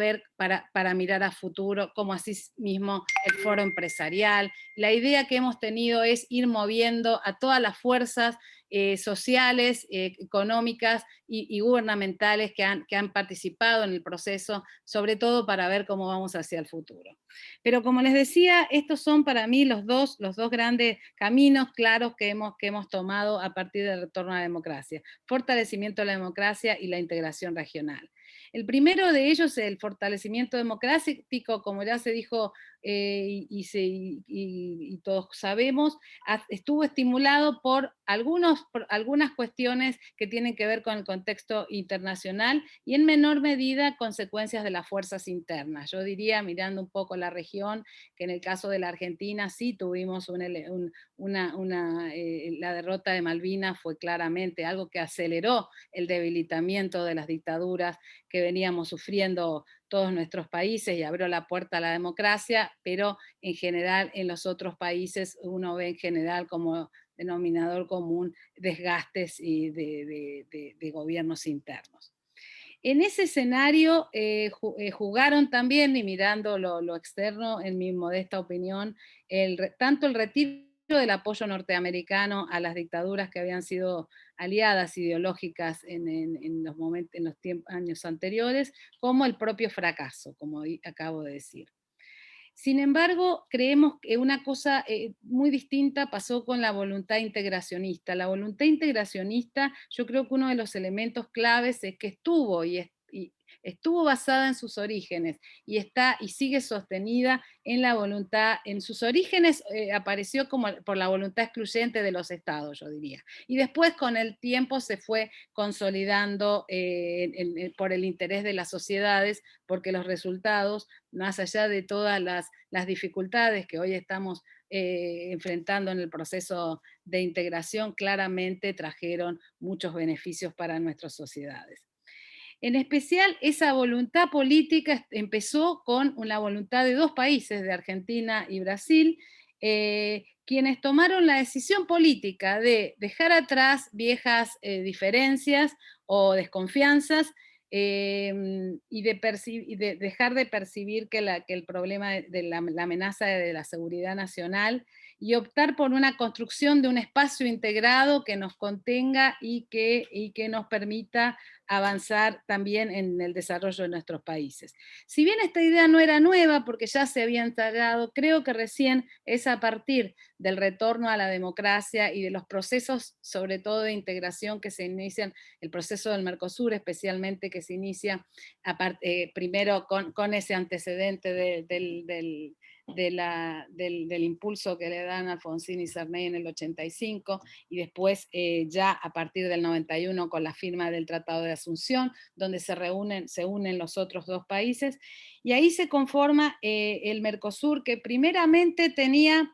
mirar a futuro, como así mismo el foro empresarial. La idea que hemos tenido es ir moviendo a todas las fuerzas sociales, económicas y gubernamentales que han participado en el proceso, sobre todo para ver cómo vamos hacia el futuro. Pero como les decía, estos son para mí los dos grandes caminos claros que hemos tomado a partir del retorno a la democracia: fortalecimiento de la democracia y la integración regional. El primero de ellos, el fortalecimiento democrático, como ya se dijo y todos sabemos, estuvo estimulado por algunas cuestiones que tienen que ver con el contexto internacional y en menor medida consecuencias de las fuerzas internas. Yo diría, mirando un poco la región, que en el caso de la Argentina sí tuvimos la derrota de Malvinas fue claramente algo que aceleró el debilitamiento de las dictaduras que veníamos sufriendo todos nuestros países y abrió la puerta a la democracia, pero en general en los otros países uno ve en general como denominador común desgastes y de gobiernos internos. En ese escenario jugaron también, y mirando lo externo, en mi modesta opinión, tanto el retiro del apoyo norteamericano a las dictaduras que habían sido aliadas ideológicas en los años anteriores, como el propio fracaso, como acabo de decir. Sin embargo, creemos que una cosa muy distinta pasó con la voluntad integracionista. La voluntad integracionista, yo creo que uno de los elementos claves es que estuvo y estuvo basada en sus orígenes y sigue sostenida en la voluntad, en sus orígenes apareció como por la voluntad excluyente de los estados, yo diría. Y después con el tiempo se fue consolidando por el interés de las sociedades, porque los resultados, más allá de todas las dificultades que hoy estamos enfrentando en el proceso de integración, claramente trajeron muchos beneficios para nuestras sociedades. En especial, esa voluntad política empezó con la voluntad de dos países, de Argentina y Brasil, quienes tomaron la decisión política de dejar atrás viejas diferencias o desconfianzas y de dejar de percibir que el problema de la amenaza de la seguridad nacional y optar por una construcción de un espacio integrado que nos contenga y que nos permita avanzar también en el desarrollo de nuestros países. Si bien esta idea no era nueva, porque ya se había instaurado, creo que recién es a partir del retorno a la democracia y de los procesos, sobre todo de integración que se inician, el proceso del Mercosur especialmente, que se inicia primero con ese antecedente del impulso que le dan Alfonsín y Sarney en el 85, y después ya a partir del 91 con la firma del Tratado de Asunción, donde se unen los otros dos países, y ahí se conforma el Mercosur, que primeramente tenía,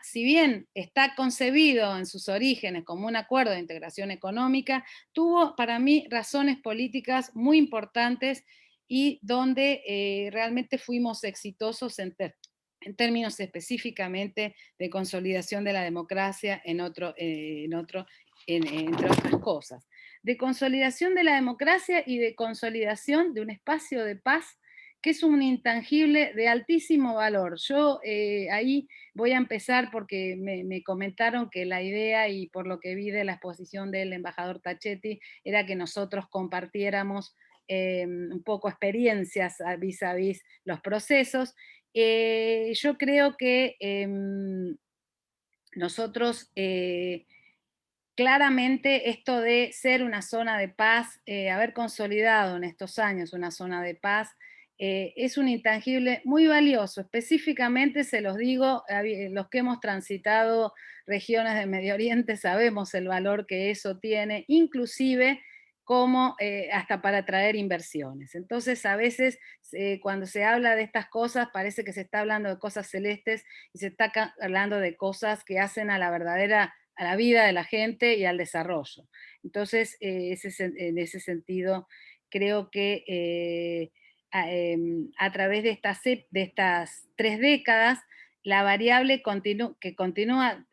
si bien está concebido en sus orígenes como un acuerdo de integración económica, tuvo para mí razones políticas muy importantes y donde realmente fuimos exitosos en términos específicamente de consolidación de la democracia, entre otras cosas. De consolidación de la democracia y de consolidación de un espacio de paz que es un intangible de altísimo valor. Yo ahí voy a empezar porque me comentaron que la idea, y por lo que vi de la exposición del embajador Tachetti, era que nosotros compartiéramos un poco experiencias vis a vis los procesos. Yo creo que nosotros claramente esto de ser una zona de paz, haber consolidado en estos años una zona de paz, es un intangible muy valioso. Específicamente se los digo, los que hemos transitado regiones de Medio Oriente sabemos el valor que eso tiene, inclusive como hasta para atraer inversiones. Entonces, a veces cuando se habla de estas cosas parece que se está hablando de cosas celestes y se está hablando de cosas que hacen a la vida de la gente y al desarrollo. Entonces, en ese sentido, creo que a través de estas 3 décadas, la variable que continúa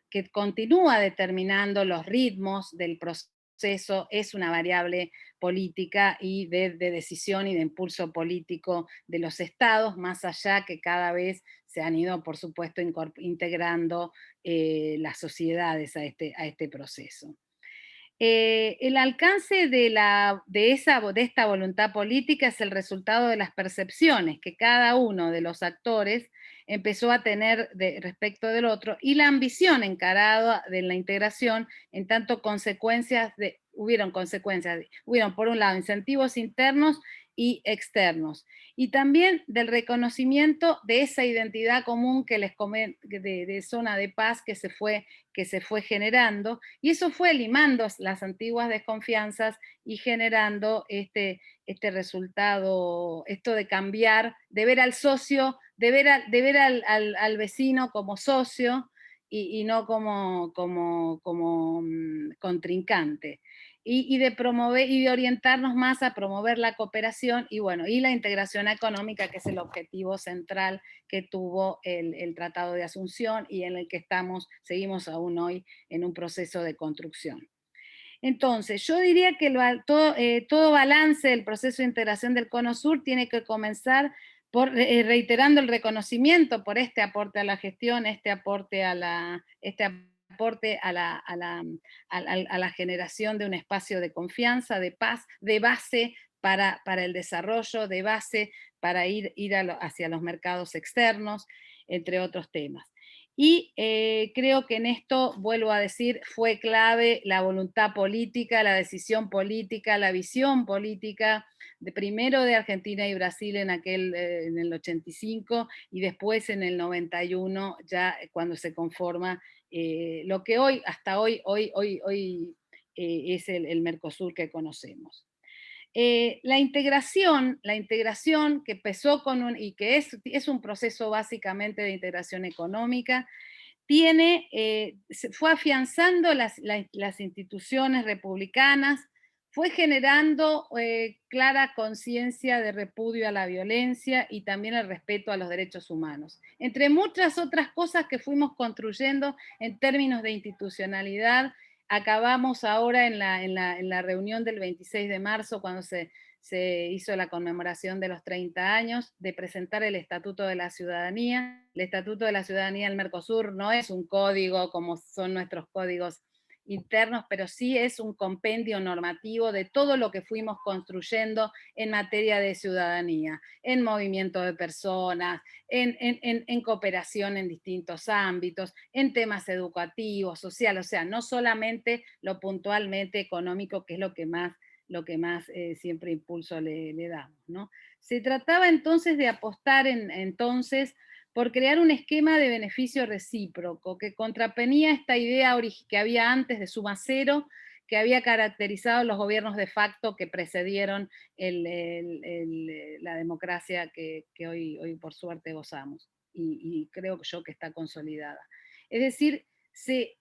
determinando los ritmos del proceso es una variable política y de decisión y de impulso político de los estados, más allá que cada vez se han ido, por supuesto, integrando las sociedades a este proceso. El alcance de esta voluntad política es el resultado de las percepciones que cada uno de los actores empezó a tener respecto del otro, y la ambición encarada de la integración, en tanto hubieron por un lado incentivos internos y externos, y también del reconocimiento de esa identidad común de zona de paz que se fue generando, y eso fue limando las antiguas desconfianzas y generando este resultado, esto de cambiar, de ver al socio, de ver al vecino como socio y no como contrincante. Y de promover y de orientarnos más a promover la cooperación y la integración económica, que es el objetivo central que tuvo el Tratado de Asunción y en el que seguimos aún hoy en un proceso de construcción. Entonces, yo diría que todo balance del proceso de integración del Cono Sur tiene que comenzar reiterando el reconocimiento por este aporte a la gestión, este aporte a la generación de un espacio de confianza, de paz, de base para el desarrollo, de base para ir hacia los mercados externos, entre otros temas. Y creo que en esto, vuelvo a decir, fue clave la voluntad política, la decisión política, la visión política, primero de Argentina y Brasil en el 85 y después en el 91, ya cuando se conforma lo que hoy, hasta hoy es el Mercosur que conocemos. La integración que empezó y que es un proceso básicamente de integración económica, fue afianzando las instituciones republicanas, fue generando clara conciencia de repudio a la violencia y también el respeto a los derechos humanos. Entre muchas otras cosas que fuimos construyendo en términos de institucionalidad, acabamos ahora en la reunión del 26 de marzo, cuando se hizo la conmemoración de los 30 años, de presentar el Estatuto de la Ciudadanía. El Estatuto de la Ciudadanía del Mercosur no es un código como son nuestros códigos internos, pero sí es un compendio normativo de todo lo que fuimos construyendo en materia de ciudadanía, en movimiento de personas, en cooperación en distintos ámbitos, en temas educativos, sociales, o sea, no solamente lo puntualmente económico, que es lo que más siempre impulso le damos, ¿no? Se trataba entonces de apostar por crear un esquema de beneficio recíproco que contraponía esta idea que había antes de suma cero, que había caracterizado los gobiernos de facto que precedieron la democracia que hoy por suerte gozamos, y creo yo que está consolidada. Es decir, se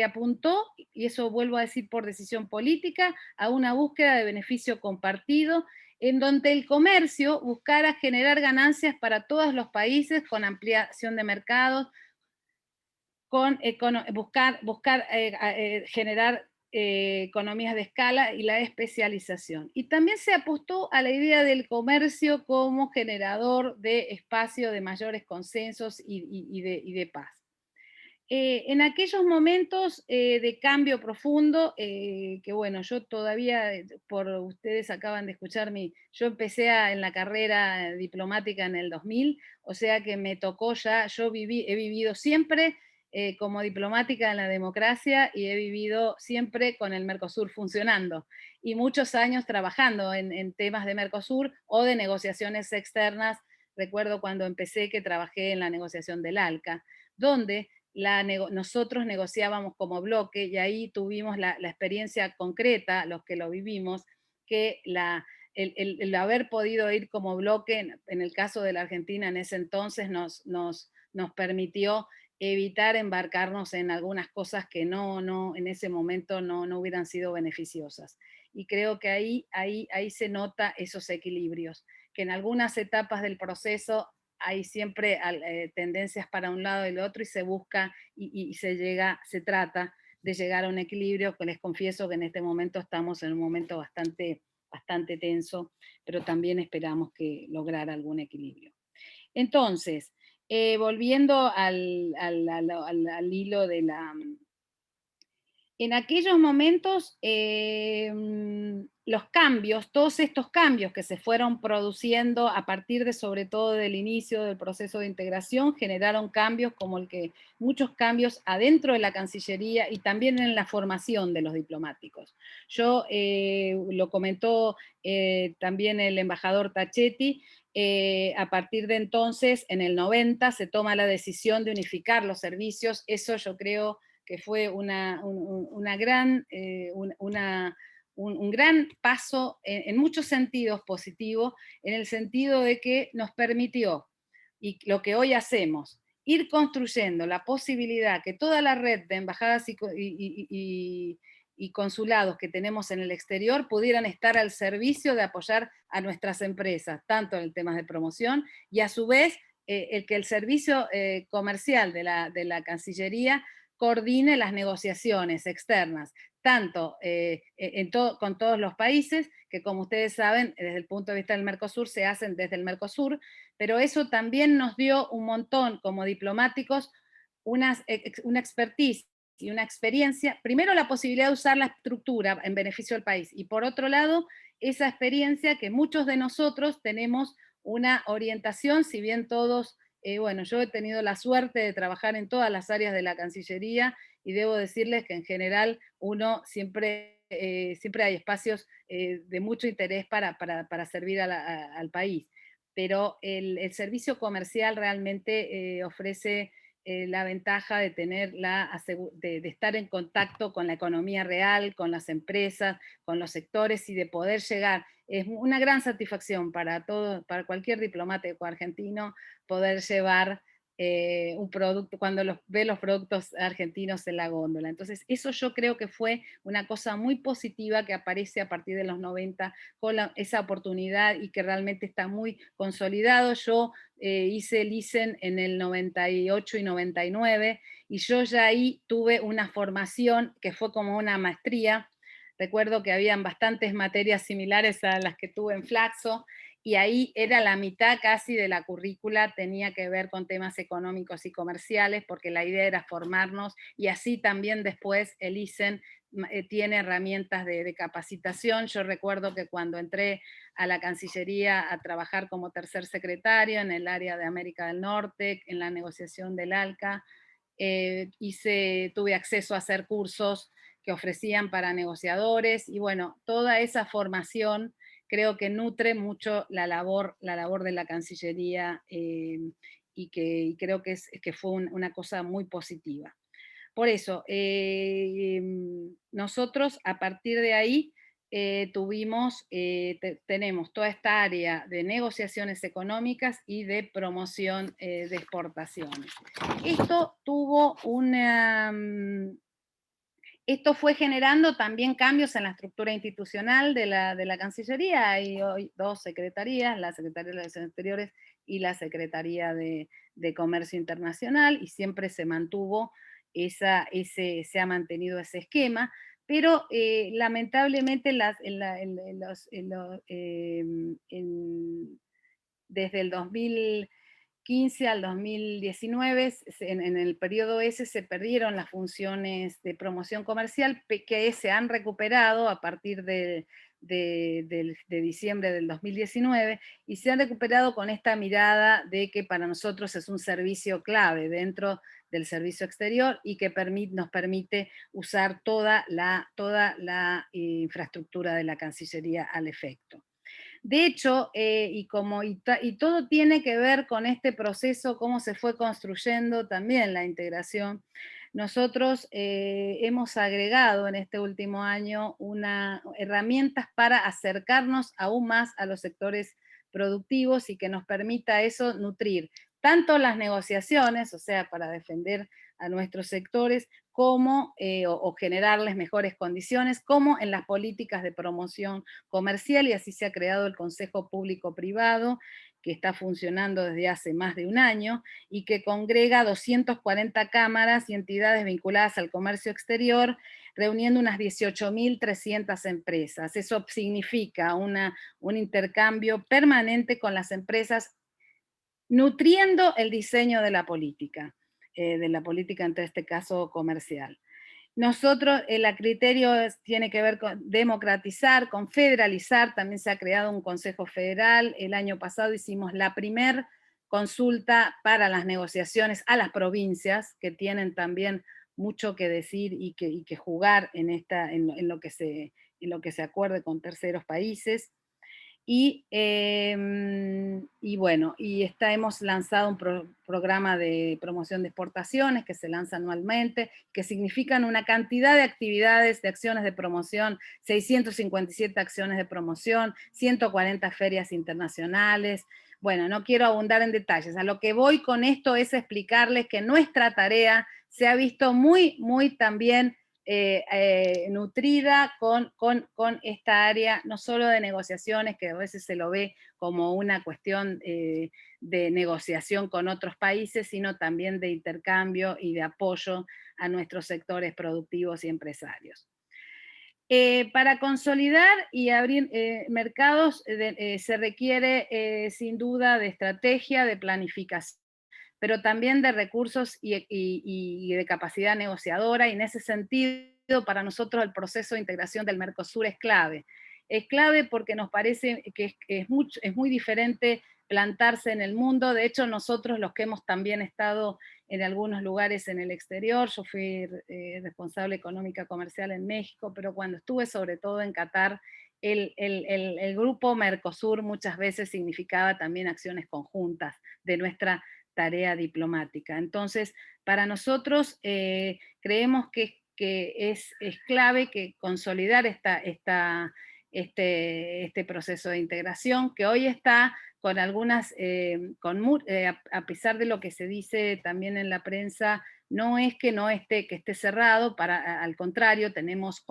apuntó, y eso vuelvo a decir por decisión política, a una búsqueda de beneficio compartido, en donde el comercio buscara generar ganancias para todos los países con ampliación de mercados, buscar generar economías de escala y la especialización. Y también se apostó a la idea del comercio como generador de espacio de mayores consensos y de paz. En aquellos momentos de cambio profundo, que bueno, yo todavía, ustedes acaban de escuchar yo empecé en la carrera diplomática en el 2000, o sea que me tocó ya, he vivido siempre como diplomática en la democracia y he vivido siempre con el Mercosur funcionando y muchos años trabajando en temas de Mercosur o de negociaciones externas. Recuerdo cuando empecé que trabajé en la negociación del ALCA, donde nosotros negociábamos como bloque y ahí tuvimos la experiencia concreta, los que lo vivimos, que el haber podido ir como bloque, en el caso de la Argentina en ese entonces, nos permitió evitar embarcarnos en algunas cosas que en ese momento no hubieran sido beneficiosas. Y creo que ahí se nota esos equilibrios, que en algunas etapas del proceso hay siempre tendencias para un lado y el otro y se busca y se trata de llegar a un equilibrio, que les confieso que en este momento estamos en un momento bastante tenso, pero también esperamos que lograr algún equilibrio. Entonces, volviendo al hilo de en aquellos momentos, todos estos cambios que se fueron produciendo a partir de, sobre todo, del inicio del proceso de integración, generaron cambios muchos cambios adentro de la Cancillería y también en la formación de los diplomáticos. Lo comentó también el embajador Tachetti. A partir de entonces, en el 90, se toma la decisión de unificar los servicios. Eso yo creo que fue un gran paso en muchos sentidos positivo, en el sentido de que nos permitió, y lo que hoy hacemos, ir construyendo la posibilidad que toda la red de embajadas y consulados que tenemos en el exterior pudieran estar al servicio de apoyar a nuestras empresas, tanto en temas de promoción, y a su vez que el servicio comercial de la Cancillería coordine las negociaciones externas, tanto con todos los países, que como ustedes saben, desde el punto de vista del Mercosur, se hacen desde el Mercosur, pero eso también nos dio un montón como diplomáticos, una expertise y una experiencia, primero la posibilidad de usar la estructura en beneficio del país, y por otro lado, esa experiencia que muchos de nosotros tenemos una orientación, si bien todos bueno, yo he tenido la suerte de trabajar en todas las áreas de la Cancillería y debo decirles que en general uno siempre hay espacios de mucho interés para servir al país. Pero el servicio comercial realmente ofrece la ventaja de de estar en contacto con la economía real, con las empresas, con los sectores y de poder llegar. Es una gran satisfacción para cualquier diplomático argentino poder llevar un producto, cuando ve los productos argentinos en la góndola. Entonces, eso yo creo que fue una cosa muy positiva que aparece a partir de los 90 con esa oportunidad y que realmente está muy consolidado. Yo hice el ISEN en el 98 y 99 y yo ya ahí tuve una formación que fue como una maestría. Recuerdo que habían bastantes materias similares a las que tuve en Flaxo, y ahí era la mitad casi de la currícula, tenía que ver con temas económicos y comerciales, porque la idea era formarnos, y así también después el ISEN tiene herramientas de capacitación. Yo recuerdo que cuando entré a la Cancillería a trabajar como tercer secretario en el área de América del Norte, en la negociación del ALCA, tuve acceso a hacer cursos que ofrecían para negociadores, y bueno, toda esa formación creo que nutre mucho la labor de la Cancillería, y creo que fue una cosa muy positiva. Por eso, nosotros a partir de ahí tenemos toda esta área de negociaciones económicas y de promoción de exportaciones. Esto tuvo esto fue generando también cambios en la estructura institucional de la Cancillería. Hay hoy dos secretarías, la Secretaría de Relaciones Exteriores y la Secretaría de Comercio Internacional, y siempre se mantuvo se ha mantenido ese esquema, pero lamentablemente desde el 2015 al 2019, en el periodo ese se perdieron las funciones de promoción comercial, que se han recuperado a partir de diciembre del 2019, y se han recuperado con esta mirada de que para nosotros es un servicio clave dentro del servicio exterior y que nos permite usar toda la infraestructura de la Cancillería al efecto. De hecho, y todo tiene que ver con este proceso, cómo se fue construyendo también la integración, nosotros hemos agregado en este último año herramientas para acercarnos aún más a los sectores productivos y que nos permita eso nutrir tanto las negociaciones, o sea, para defender a nuestros sectores, como, o generarles mejores condiciones, como en las políticas de promoción comercial, y así se ha creado el Consejo Público-Privado, que está funcionando desde hace más de un año, y que congrega 240 cámaras y entidades vinculadas al comercio exterior, reuniendo unas 18.300 empresas. Eso significa un intercambio permanente con las empresas, nutriendo el diseño de la política en este caso comercial. Nosotros, el criterio tiene que ver con democratizar, con federalizar. También se ha creado un Consejo Federal. El año pasado hicimos la primer consulta para las negociaciones a las provincias, que tienen también mucho que decir y que jugar en lo que se acuerde con terceros países. Y bueno, hemos lanzado un programa de promoción de exportaciones que se lanza anualmente, que significan una cantidad de actividades, de acciones de promoción, 657 acciones de promoción, 140 ferias internacionales. Bueno, no quiero abundar en detalles. A lo que voy con esto es explicarles que nuestra tarea se ha visto muy, muy también nutrida con esta área, no solo de negociaciones, que a veces se lo ve como una cuestión de negociación con otros países, sino también de intercambio y de apoyo a nuestros sectores productivos y empresarios. Para consolidar y abrir mercados se requiere sin duda de estrategia, de planificación, pero también de recursos y de capacidad negociadora, y en ese sentido para nosotros el proceso de integración del Mercosur es clave. Es clave porque nos parece que es muy diferente plantarse en el mundo. De hecho, nosotros los que hemos también estado en algunos lugares en el exterior, yo fui responsable económica comercial en México, pero cuando estuve sobre todo en Qatar, el grupo Mercosur muchas veces significaba también acciones conjuntas de nuestra tarea diplomática. Entonces, para nosotros creemos que es clave que consolidar este proceso de integración, que hoy está con algunas, a pesar de lo que se dice también en la prensa, no es que esté cerrado, al contrario, tenemos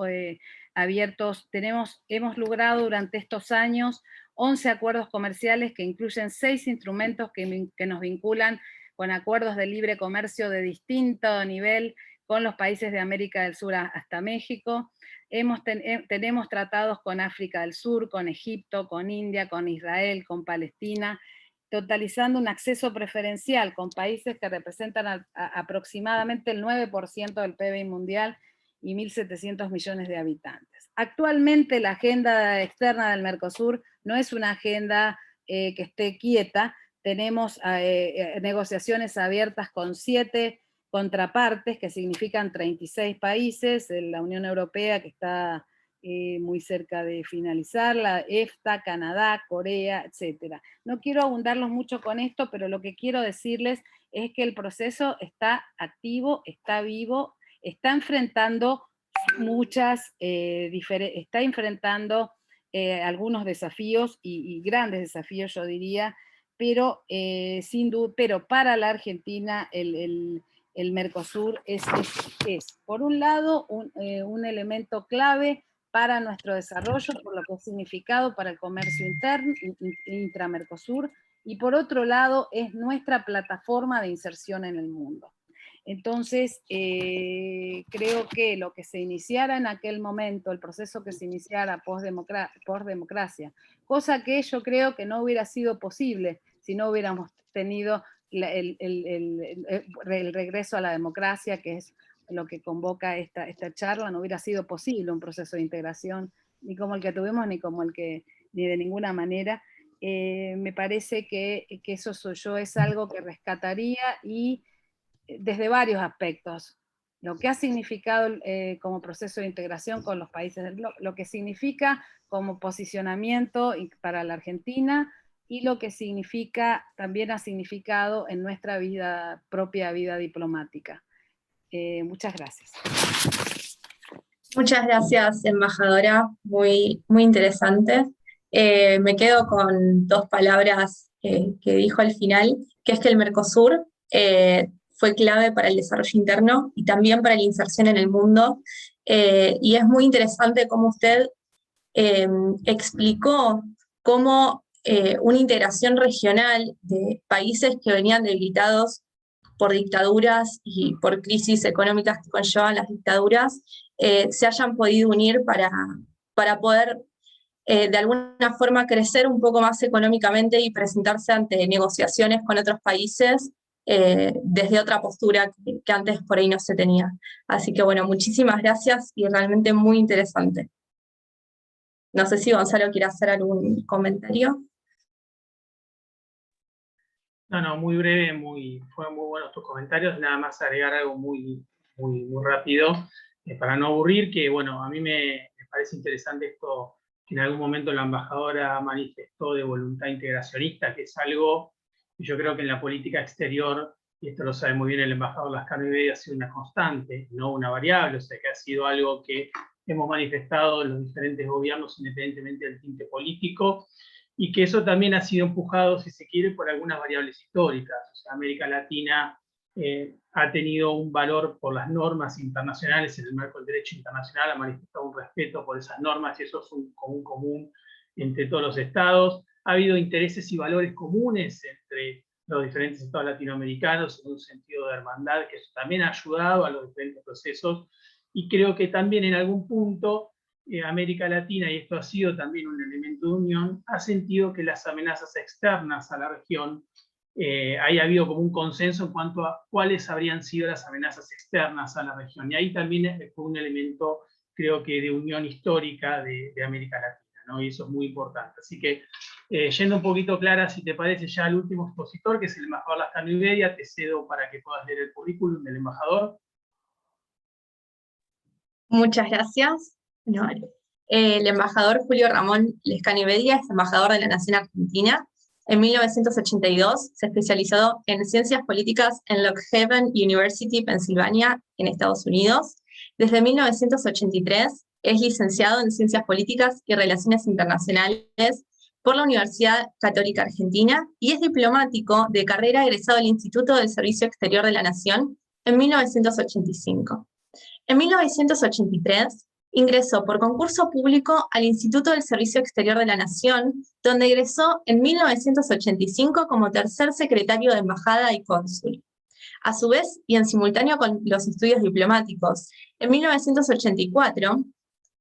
abiertos, hemos logrado durante estos años 11 acuerdos comerciales que incluyen 6 instrumentos que nos vinculan con acuerdos de libre comercio de distinto nivel con los países de América del Sur hasta México. Tenemos tratados con África del Sur, con Egipto, con India, con Israel, con Palestina, totalizando un acceso preferencial con países que representan aproximadamente el 9% del PBI mundial y 1.700 millones de habitantes. Actualmente la agenda externa del Mercosur no es una agenda que esté quieta. Tenemos negociaciones abiertas con 7 contrapartes, que significan 36 países, la Unión Europea, que está muy cerca de finalizar, la EFTA, Canadá, Corea, etc. No quiero abundarlos mucho con esto, pero lo que quiero decirles es que el proceso está activo, está vivo, está enfrentando algunos desafíos y grandes desafíos, yo diría, pero sin duda, pero para la Argentina el Mercosur es por un lado un elemento clave para nuestro desarrollo, por lo que ha significado para el comercio interno, intra-Mercosur, y por otro lado es nuestra plataforma de inserción en el mundo. Entonces, creo que lo que se iniciara en aquel momento, el proceso que se iniciara post-democracia, cosa que yo creo que no hubiera sido posible si no hubiéramos tenido el regreso a la democracia, que es lo que convoca esta charla, no hubiera sido posible un proceso de integración, ni como el que tuvimos, ni de ninguna manera. Me parece que eso es algo que rescataría y desde varios aspectos. Lo que ha significado como proceso de integración con los países del bloque, lo que significa como posicionamiento para la Argentina y lo que también ha significado en nuestra propia vida diplomática. Muchas gracias. Muchas gracias, embajadora, muy, muy interesante. Me quedo con 2 palabras que dijo al final, que es que el Mercosur fue clave para el desarrollo interno y también para la inserción en el mundo. Y es muy interesante cómo usted explicó cómo una integración regional de países que venían debilitados por dictaduras y por crisis económicas que conllevan las dictaduras, se hayan podido unir para poder de alguna forma crecer un poco más económicamente y presentarse ante negociaciones con otros países desde otra postura que antes por ahí no se tenía. Así que bueno, muchísimas gracias y realmente muy interesante. No sé si Gonzalo quiere hacer algún comentario. No, muy breve, fueron muy buenos tus comentarios. Nada más agregar algo muy rápido para no aburrir, que bueno, a mí me parece interesante esto que en algún momento la embajadora manifestó de voluntad integracionista, que es algo que yo creo que en la política exterior, y esto lo sabe muy bien el embajador Lascano Ibedi, ha sido una constante, no una variable, o sea que ha sido algo que hemos manifestado en los diferentes gobiernos independientemente del tinte político, y que eso también ha sido empujado, si se quiere, por algunas variables históricas. O sea, América Latina ha tenido un valor por las normas internacionales en el marco del derecho internacional, ha manifestado un respeto por esas normas y eso es un común entre todos los estados. Ha habido intereses y valores comunes entre los diferentes estados latinoamericanos en un sentido de hermandad, que eso también ha ayudado a los diferentes procesos, y creo que también en algún punto América Latina, y esto ha sido también un elemento de unión, ha sentido que las amenazas externas a la región, haya habido como un consenso en cuanto a cuáles habrían sido las amenazas externas a la región. Y ahí también fue un elemento, creo que, de unión histórica de América Latina, ¿no? Y eso es muy importante. Así que Yendo un poquito, Clara, si te parece, ya al último expositor, que es el embajador Lascano Iberia, te cedo para que puedas leer el currículum del embajador. Muchas gracias. Bueno, el embajador Julio Ramón Lescano Iberia es embajador de la Nación Argentina. En 1982 se especializó en ciencias políticas en Lock Haven University, Pensilvania, en Estados Unidos. Desde 1983 es licenciado en Ciencias Políticas y Relaciones Internacionales por la Universidad Católica Argentina y es diplomático de carrera egresado del Instituto del Servicio Exterior de la Nación en 1985. En 1983 ingresó por concurso público al Instituto del Servicio Exterior de la Nación, donde egresó en 1985 como tercer secretario de embajada y cónsul. A su vez, y en simultáneo con los estudios diplomáticos, en 1984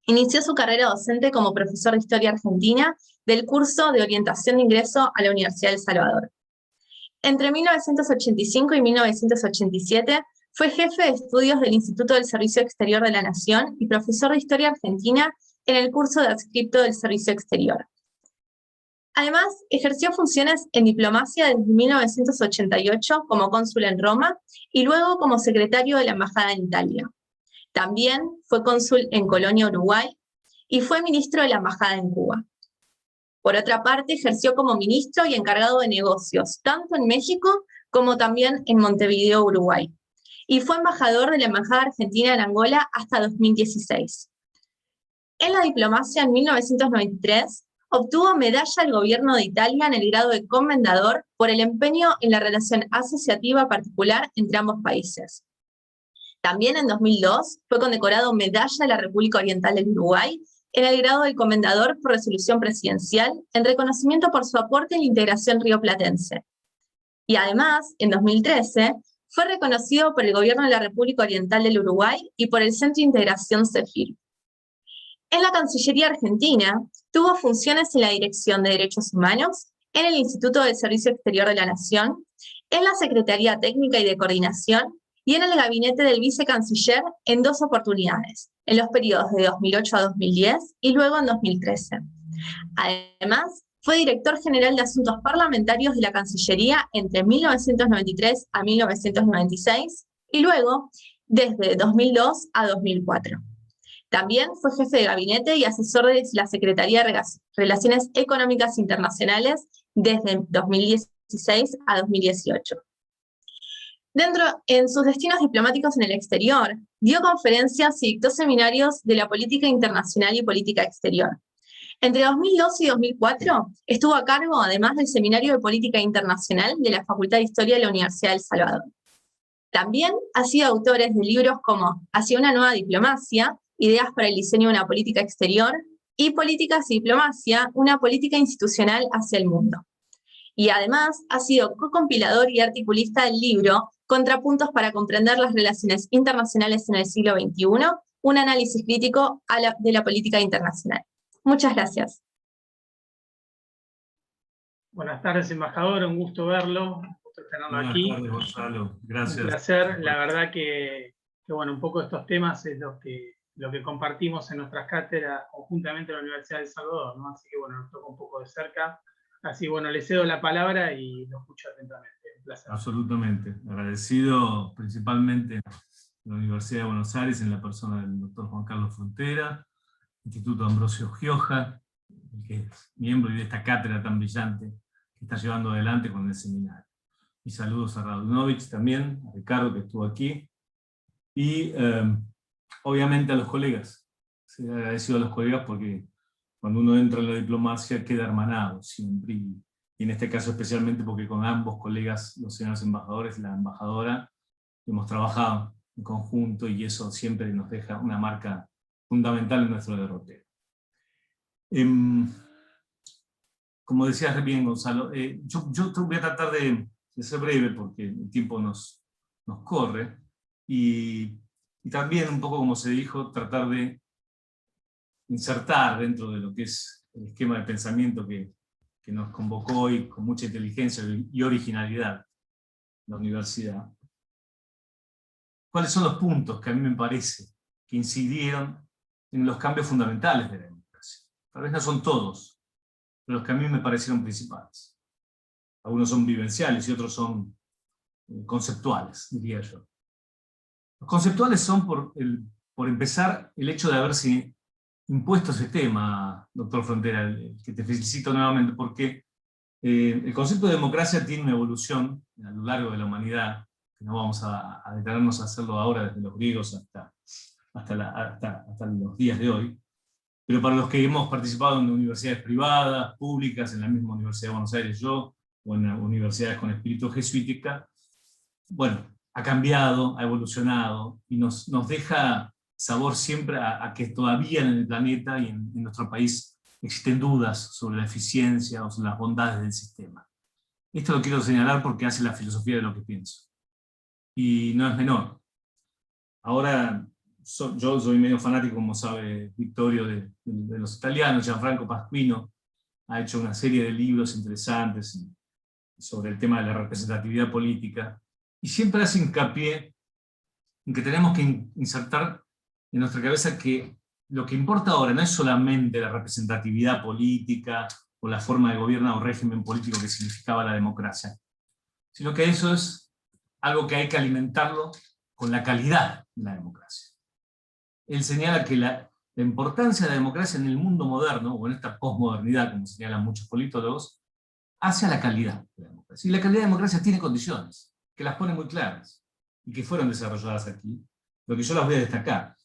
inició su carrera docente como profesor de Historia Argentina del curso de orientación de ingreso a la Universidad del Salvador. Entre 1985 y 1987 fue jefe de estudios del Instituto del Servicio Exterior de la Nación y profesor de Historia Argentina en el curso de adscripto del Servicio Exterior. Además, ejerció funciones en diplomacia desde 1988 como cónsul en Roma y luego como secretario de la Embajada en Italia. También fue cónsul en Colonia, Uruguay, y fue ministro de la Embajada en Cuba. Por otra parte, ejerció como ministro y encargado de negocios, tanto en México como también en Montevideo, Uruguay. Y fue embajador de la Embajada Argentina en Angola hasta 2016. En la diplomacia, en 1993, obtuvo medalla del gobierno de Italia en el grado de comendador por el empeño en la relación asociativa particular entre ambos países. También en 2002 fue condecorado medalla de la República Oriental del Uruguay en el grado del comendador por resolución presidencial en reconocimiento por su aporte en la integración rioplatense. Y además, en 2013, fue reconocido por el Gobierno de la República Oriental del Uruguay y por el Centro de Integración CEFIR. En la Cancillería Argentina, tuvo funciones en la Dirección de Derechos Humanos, en el Instituto del Servicio Exterior de la Nación, en la Secretaría Técnica y de Coordinación y en el gabinete del vicecanciller en 2 oportunidades, en los periodos de 2008 a 2010 y luego en 2013. Además, fue director general de Asuntos Parlamentarios de la Cancillería entre 1993 a 1996 y luego desde 2002 a 2004. También fue jefe de gabinete y asesor de la Secretaría de Relaciones Económicas Internacionales desde 2016 a 2018. En sus destinos diplomáticos en el exterior, dio conferencias y dictó seminarios de la política internacional y política exterior. Entre 2002 y 2004 estuvo a cargo, además del Seminario de Política Internacional de la Facultad de Historia de la Universidad del Salvador. También ha sido autor de libros como Hacia una nueva diplomacia, Ideas para el diseño de una política exterior, y Políticas y diplomacia, una política institucional hacia el mundo. Y además ha sido co-compilador y articulista del libro Contrapuntos para comprender las relaciones internacionales en el siglo XXI, un análisis crítico de la política internacional. Muchas gracias. Buenas tardes, embajador, un gusto verlo, un gusto tenerlo aquí. Buenas tardes, Gonzalo, gracias. Un placer, la verdad que bueno, un poco estos temas es lo que compartimos en nuestras cátedras conjuntamente en la Universidad de El Salvador, ¿no? Así que bueno, nos toca un poco de cerca. Así bueno, le cedo la palabra y lo escucho atentamente. Un placer. Absolutamente, agradecido principalmente a la Universidad de Buenos Aires en la persona del doctor Juan Carlos Frontera, Instituto Ambrosio Gioja, que es miembro de esta cátedra tan brillante que está llevando adelante con el seminario. Y saludos a Radunovich también, a Ricardo que estuvo aquí, y obviamente a los colegas. Sí, agradecido a los colegas porque cuando uno entra en la diplomacia queda hermanado siempre, y en este caso especialmente porque con ambos colegas, los señores embajadores y la embajadora, hemos trabajado en conjunto y eso siempre nos deja una marca fundamental en nuestro derrotero. Como decías bien, Gonzalo, yo voy a tratar de ser breve porque el tiempo nos corre, y también, un poco como se dijo, tratar de insertar dentro de lo que es el esquema de pensamiento que nos convocó hoy con mucha inteligencia y originalidad la universidad. ¿Cuáles son los puntos que a mí me parece que incidieron en los cambios fundamentales de la democracia? Tal vez no son todos, pero los que a mí me parecieron principales. Algunos son vivenciales y otros son conceptuales, diría yo. Los conceptuales son, por empezar, el hecho de haberse impuesto ese tema, doctor Frontera, que te felicito nuevamente, porque el concepto de democracia tiene una evolución a lo largo de la humanidad, que no vamos a detenernos a hacerlo ahora desde los griegos hasta los días de hoy, pero para los que hemos participado en universidades privadas, públicas, en la misma Universidad de Buenos Aires yo, o en universidades con espíritu jesuítica, bueno, ha cambiado, ha evolucionado, y nos deja sabor siempre a que todavía en el planeta y en nuestro país existen dudas sobre la eficiencia o sobre las bondades del sistema. Esto lo quiero señalar porque hace la filosofía de lo que pienso. Y no es menor. Ahora, yo soy medio fanático, como sabe Vittorio, de los italianos. Gianfranco Pasquino ha hecho una serie de libros interesantes sobre el tema de la representatividad política, y siempre hace hincapié en que tenemos que insertar en nuestra cabeza que lo que importa ahora no es solamente la representatividad política o la forma de gobierno o régimen político que significaba la democracia, sino que eso es algo que hay que alimentarlo con la calidad de la democracia. Él señala que la importancia de la democracia en el mundo moderno, o en esta posmodernidad, como señalan muchos politólogos, hacia la calidad de la democracia. Y la calidad de la democracia tiene condiciones, que las pone muy claras, y que fueron desarrolladas aquí, lo que yo las voy a destacar.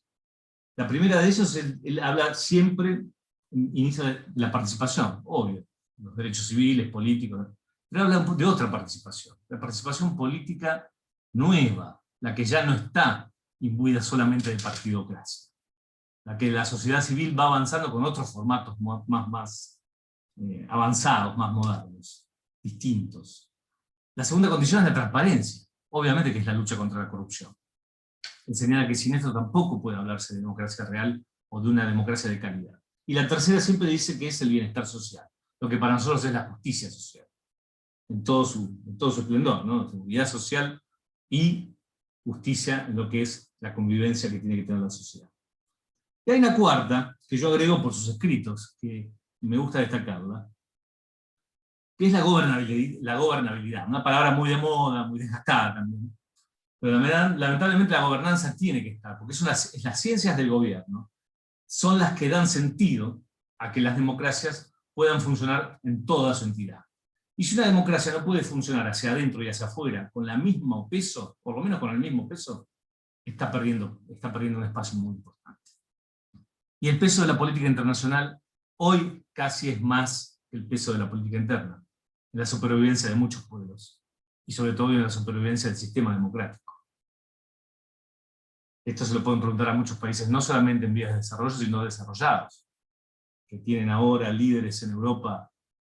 La primera de ellos, él habla siempre, inicia de la participación, obvio, los derechos civiles, políticos, pero habla de otra participación, la participación política nueva, la que ya no está imbuida solamente de partidocracia, la que la sociedad civil va avanzando con otros formatos más avanzados, más modernos, distintos. La segunda condición es la transparencia, obviamente que es la lucha contra la corrupción. Él señala que sin esto tampoco puede hablarse de democracia real o de una democracia de calidad. Y la tercera siempre dice que es el bienestar social, lo que para nosotros es la justicia social, en todo su esplendor, ¿no? Seguridad social y justicia en lo que es la convivencia que tiene que tener la sociedad. Y hay una cuarta, que yo agrego por sus escritos, que me gusta destacarla, que es la gobernabilidad, una palabra muy de moda, muy desgastada también. Pero lamentablemente la gobernanza tiene que estar, porque es las ciencias del gobierno, son las que dan sentido a que las democracias puedan funcionar en toda su entidad. Y si una democracia no puede funcionar hacia adentro y hacia afuera con el mismo peso, por lo menos con el mismo peso, está perdiendo un espacio muy importante. Y el peso de la política internacional hoy casi es más que el peso de la política interna, en la supervivencia de muchos pueblos, y sobre todo en la supervivencia del sistema democrático. Esto se lo pueden preguntar a muchos países, no solamente en vías de desarrollo, sino desarrollados, que tienen ahora líderes en Europa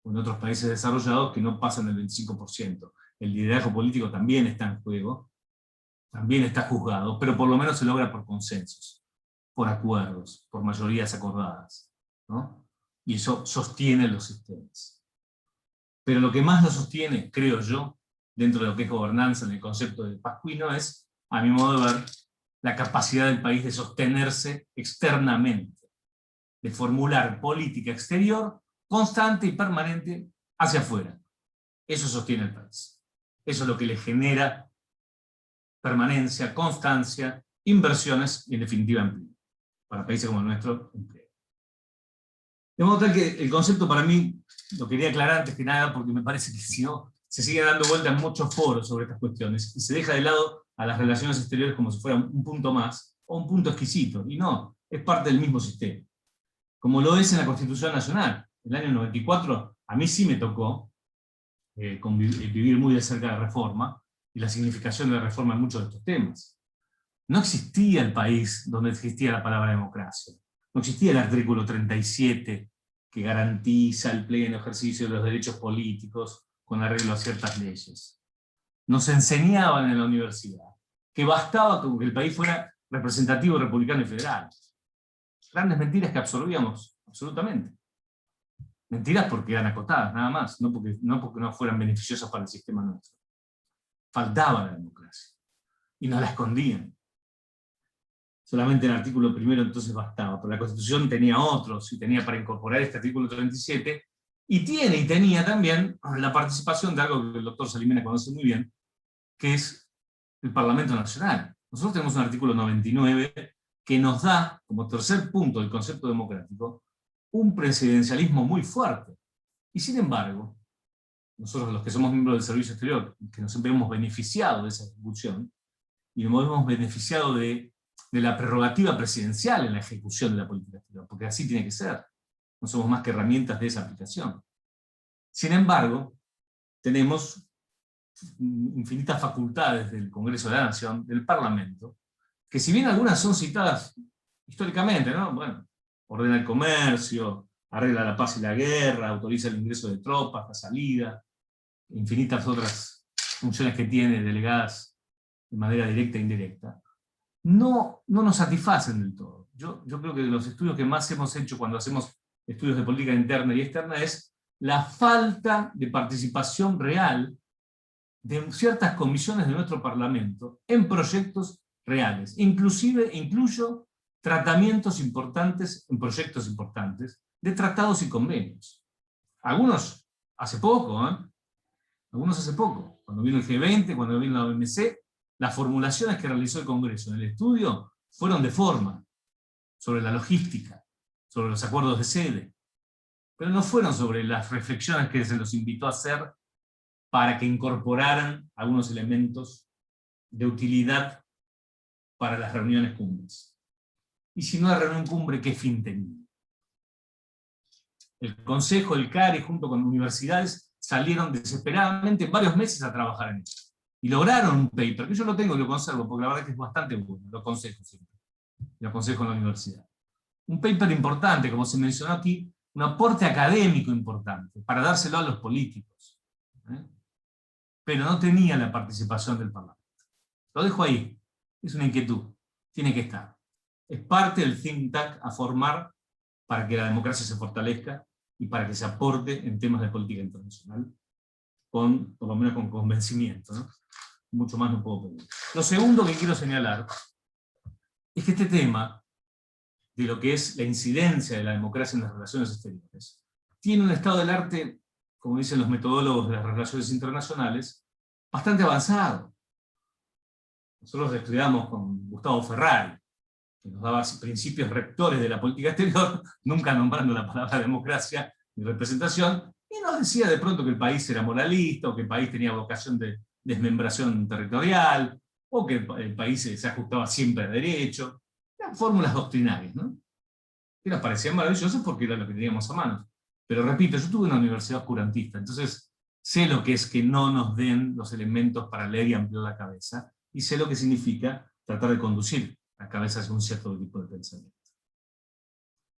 o en otros países desarrollados que no pasan del 25%. El liderazgo político también está en juego, también está juzgado, pero por lo menos se logra por consensos, por acuerdos, por mayorías acordadas, ¿no? Y eso sostiene los sistemas. Pero lo que más lo sostiene, creo yo, dentro de lo que es gobernanza, en el concepto de Pasquino, es, a mi modo de ver, la capacidad del país de sostenerse externamente, de formular política exterior constante y permanente hacia afuera. Eso sostiene el país. Eso es lo que le genera permanencia, constancia, inversiones y en definitiva empleo. Para países como el nuestro, empleo. De modo tal que el concepto para mí, lo quería aclarar antes que nada, porque me parece que si no, se sigue dando vuelta en muchos foros sobre estas cuestiones, y se deja de lado a las relaciones exteriores como si fuera un punto más, o un punto exquisito, y no, es parte del mismo sistema. Como lo es en la Constitución Nacional. En el año 94, a mí sí me tocó vivir muy de cerca la reforma, y la significación de la reforma en muchos de estos temas. No existía el país donde existía la palabra democracia. No existía el artículo 37 que garantiza el pleno ejercicio de los derechos políticos con arreglo a ciertas leyes. Nos enseñaban en la universidad que bastaba con que el país fuera representativo, republicano y federal. Grandes mentiras que absorbíamos absolutamente. Mentiras porque eran acotadas, nada más, no porque no fueran beneficiosas para el sistema nuestro. Faltaba la democracia. Y nos la escondían. Solamente el artículo primero entonces bastaba, pero la Constitución tenía otros, y tenía para incorporar este artículo 37, Y tenía también la participación de algo que el doctor Salimena conoce muy bien, que es el Parlamento Nacional. Nosotros tenemos un artículo 99 que nos da, como tercer punto del concepto democrático, un presidencialismo muy fuerte. Y sin embargo, nosotros los que somos miembros del Servicio Exterior, que nos hemos beneficiado de esa ejecución, y nos hemos beneficiado de la prerrogativa presidencial en la ejecución de la política exterior, porque así tiene que ser. No somos más que herramientas de esa aplicación. Sin embargo, tenemos infinitas facultades del Congreso de la Nación, del Parlamento, que si bien algunas son citadas históricamente, ¿no? Bueno, ordena el comercio, arregla la paz y la guerra, autoriza el ingreso de tropas, la salida, infinitas otras funciones que tiene delegadas de manera directa e indirecta, no nos satisfacen del todo. Yo creo que los estudios que más hemos hecho cuando hacemos estudios de política interna y externa es la falta de participación real de ciertas comisiones de nuestro Parlamento en proyectos reales. Incluyo tratamientos importantes en proyectos importantes de tratados y convenios. Algunos hace poco, Algunos hace poco. Cuando vino el G20, cuando vino la OMC, las formulaciones que realizó el Congreso en el estudio fueron de forma, sobre la logística, sobre los acuerdos de sede, pero no fueron sobre las reflexiones que se los invitó a hacer para que incorporaran algunos elementos de utilidad para las reuniones cumbres. Y si no era reunión cumbre, ¿qué fin tenía? El Consejo, el CARI, junto con universidades, salieron desesperadamente varios meses a trabajar en eso. Y lograron un paper, que yo lo tengo y lo conservo, porque la verdad es que es bastante bueno, lo aconsejo siempre. Lo aconsejo en la universidad. Un paper importante, como se mencionó aquí, un aporte académico importante, para dárselo a los políticos. Pero no tenía la participación del Parlamento. Lo dejo ahí, es una inquietud, tiene que estar. Es parte del think tank a formar para que la democracia se fortalezca y para que se aporte en temas de política internacional, por lo menos con convencimiento, ¿no? Mucho más no puedo pedir. Lo segundo que quiero señalar es que este tema de lo que es la incidencia de la democracia en las relaciones exteriores tiene un estado del arte, como dicen los metodólogos de las relaciones internacionales, bastante avanzado. Nosotros estudiamos con Gustavo Ferrari, que nos daba principios rectores de la política exterior, nunca nombrando la palabra democracia ni representación, y nos decía de pronto que el país era moralista, o que el país tenía vocación de desmembración territorial, o que el país se ajustaba siempre a derecho. Eran fórmulas doctrinarias, ¿no? Que nos parecían maravillosas porque era lo que teníamos a mano. Pero repito, yo tuve una universidad oscurantista, entonces sé lo que es que no nos den los elementos para leer y ampliar la cabeza, y sé lo que significa tratar de conducir la cabeza hacia un cierto tipo de pensamiento.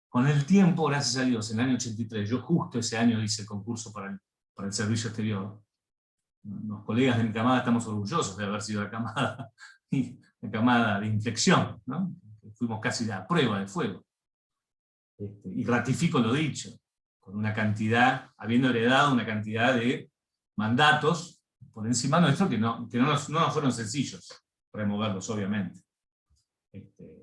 Con el tiempo, gracias a Dios, en el año 83, yo justo ese año hice el concurso para el servicio exterior. Los colegas de mi camada estamos orgullosos de haber sido la camada de inflexión, ¿no? Fuimos casi a prueba de fuego. Y ratifico lo dicho, con una cantidad, habiendo heredado una cantidad de mandatos por encima nuestro que no nos fueron sencillos removerlos, obviamente.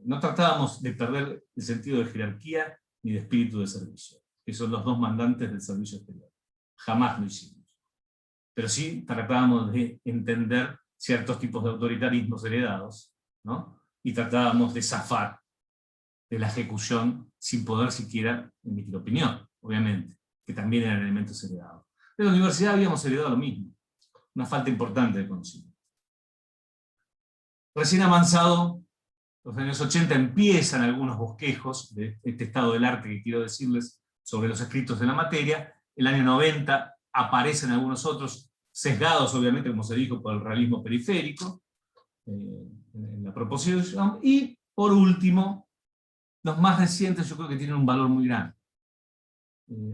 No tratábamos de perder el sentido de jerarquía ni de espíritu de servicio, que son los dos mandantes del servicio exterior. Jamás lo hicimos. Pero sí tratábamos de entender ciertos tipos de autoritarismos heredados, ¿no? Y tratábamos de zafar de la ejecución sin poder siquiera emitir opinión, obviamente, que también eran elementos heredados. De la universidad habíamos heredado lo mismo, una falta importante de conocimiento. Recién avanzado, los años 80 empiezan algunos bosquejos de este estado del arte que quiero decirles sobre los escritos de la materia. El año 90 aparecen algunos otros, sesgados obviamente, como se dijo, por el realismo periférico, en la proposición. Y por último, los más recientes yo creo que tienen un valor muy grande.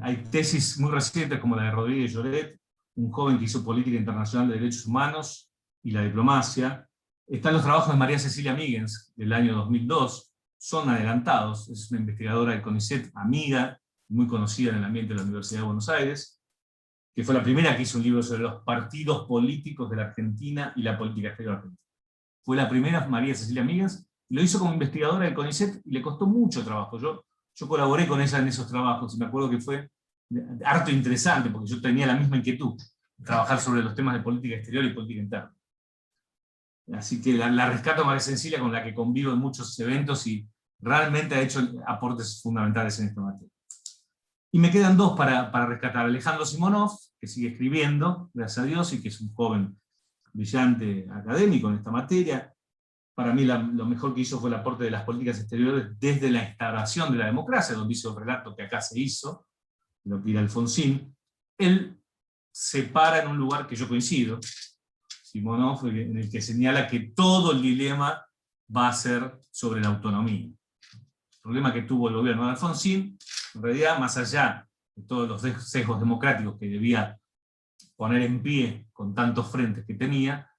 Hay tesis muy recientes como la de Rodríguez Lloret, un joven que hizo política internacional de derechos humanos y la diplomacia. Están los trabajos de María Cecilia Míguez, del año 2002, son adelantados, es una investigadora del CONICET, amiga, muy conocida en el ambiente de la Universidad de Buenos Aires, que fue la primera que hizo un libro sobre los partidos políticos de la Argentina y la política exterior argentina. Fue la primera, María Cecilia Míguez, y lo hizo como investigadora del CONICET, y le costó mucho trabajo. Yo colaboré con ella en esos trabajos, y me acuerdo que fue harto interesante, porque yo tenía la misma inquietud, trabajar sobre los temas de política exterior y política interna. Así que la rescato a María Cecilia, con la que convivo en muchos eventos y realmente ha hecho aportes fundamentales en esta materia. Y me quedan dos para rescatar. Alejandro Simonov, que sigue escribiendo, gracias a Dios, y que es un joven brillante académico en esta materia. Para mí lo mejor que hizo fue el aporte de las políticas exteriores desde la instauración de la democracia, donde hizo el relato que acá se hizo, lo que era Alfonsín. Él se para en un lugar que yo coincido, Simonov, en el que señala que todo el dilema va a ser sobre la autonomía. El problema que tuvo el gobierno de Alfonsín, en realidad, más allá de todos los sesgos democráticos que debía poner en pie con tantos frentes que tenía,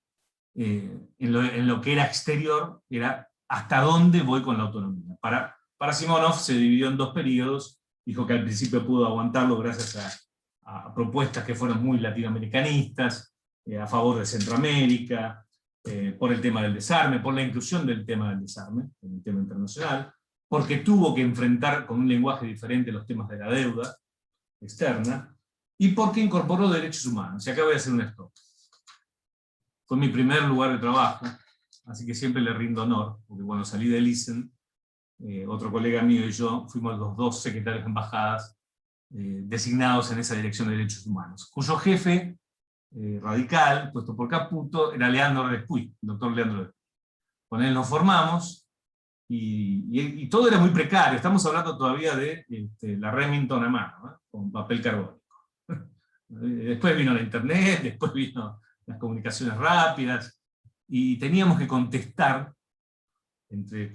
en lo que era exterior, era hasta dónde voy con la autonomía. Para Simonov se dividió en dos periodos, dijo que al principio pudo aguantarlo gracias a propuestas que fueron muy latinoamericanistas, a favor de Centroamérica, por el tema del desarme, por la inclusión del tema del desarme, en el tema internacional, porque tuvo que enfrentar con un lenguaje diferente los temas de la deuda externa, y porque incorporó derechos humanos. Y acá voy a hacer un stop. Fue mi primer lugar de trabajo, así que siempre le rindo honor, porque cuando salí de ISEN, otro colega mío y yo fuimos los dos secretarios de embajadas designados en esa dirección de derechos humanos, cuyo jefe radical, puesto por Caputo, era Leandro Despuy, el doctor Leandro Despuy. Con él nos formamos, y todo era muy precario. Estamos hablando todavía de la Remington a mano, ¿no? Con papel carbónico. Después vino la internet, después vino las comunicaciones rápidas, y teníamos que contestar, entre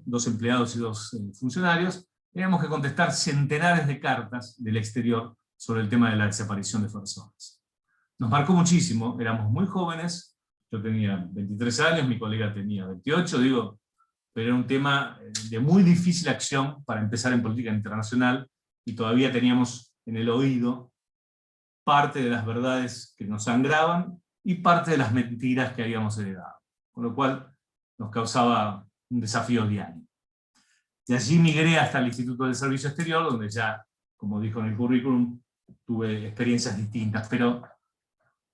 dos empleados y dos funcionarios, teníamos que contestar centenares de cartas del exterior sobre el tema de la desaparición de personas. Nos marcó muchísimo, éramos muy jóvenes, yo tenía 23 años, mi colega tenía 28, pero era un tema de muy difícil acción para empezar en política internacional, y todavía teníamos en el oído parte de las verdades que nos sangraban y parte de las mentiras que habíamos heredado, con lo cual nos causaba un desafío diario. De allí migré hasta el Instituto del Servicio Exterior, donde ya, como dijo en el currículum, tuve experiencias distintas, pero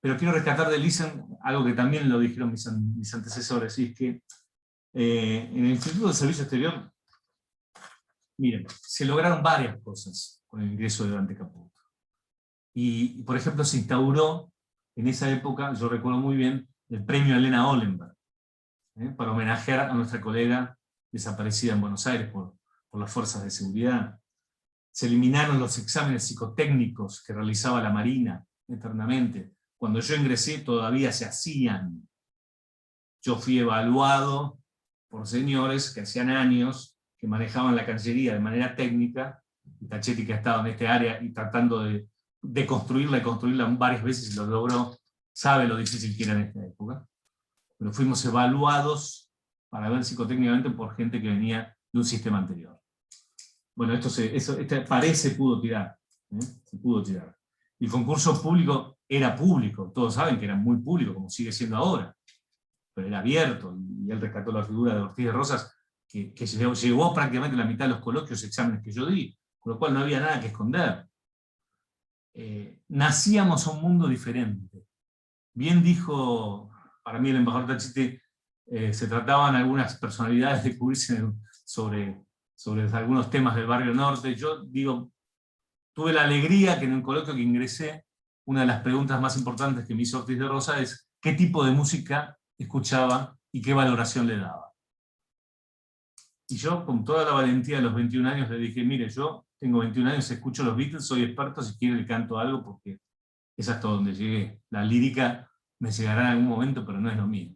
quiero rescatar del ISEN algo que también lo dijeron mis antecesores, y es que en el Instituto del Servicio Exterior, miren, se lograron varias cosas con el ingreso de Dante Caputo. Y, por ejemplo, se instauró en esa época, yo recuerdo muy bien, el premio Elena Olenberg, para homenajear a nuestra colega desaparecida en Buenos Aires por las fuerzas de seguridad. Se eliminaron los exámenes psicotécnicos que realizaba la Marina eternamente. Cuando yo ingresé todavía se hacían. Yo fui evaluado por señores que hacían años que manejaban la Cancillería de manera técnica, y Tachetti, que ha estado en este área y tratando de construirla y construirla varias veces y lo logró, sabe lo difícil que era en esta época. Pero fuimos evaluados para ver psicotécnicamente por gente que venía de un sistema anterior. Bueno, esta pared se pudo tirar. Se pudo tirar. El concurso público era público, todos saben que era muy público, como sigue siendo ahora, pero era abierto, y él rescató la figura de Ortiz de Rosas, que llevó prácticamente la mitad de los coloquios y exámenes que yo di, con lo cual no había nada que esconder. Nacíamos a un mundo diferente. Bien dijo, para mí el embajador Tachetti, se trataban algunas personalidades de cubrirse sobre algunos temas del Barrio Norte. Yo tuve la alegría que en un coloquio que ingresé, una de las preguntas más importantes que me hizo Ortiz de Rosas es qué tipo de música escuchaba y qué valoración le daba. Y yo, con toda la valentía de los 21 años, le dije, mire, yo tengo 21 años, escucho los Beatles, soy experto, si quiere le canto algo, porque es hasta donde llegué. La lírica me llegará en algún momento, pero no es lo mío.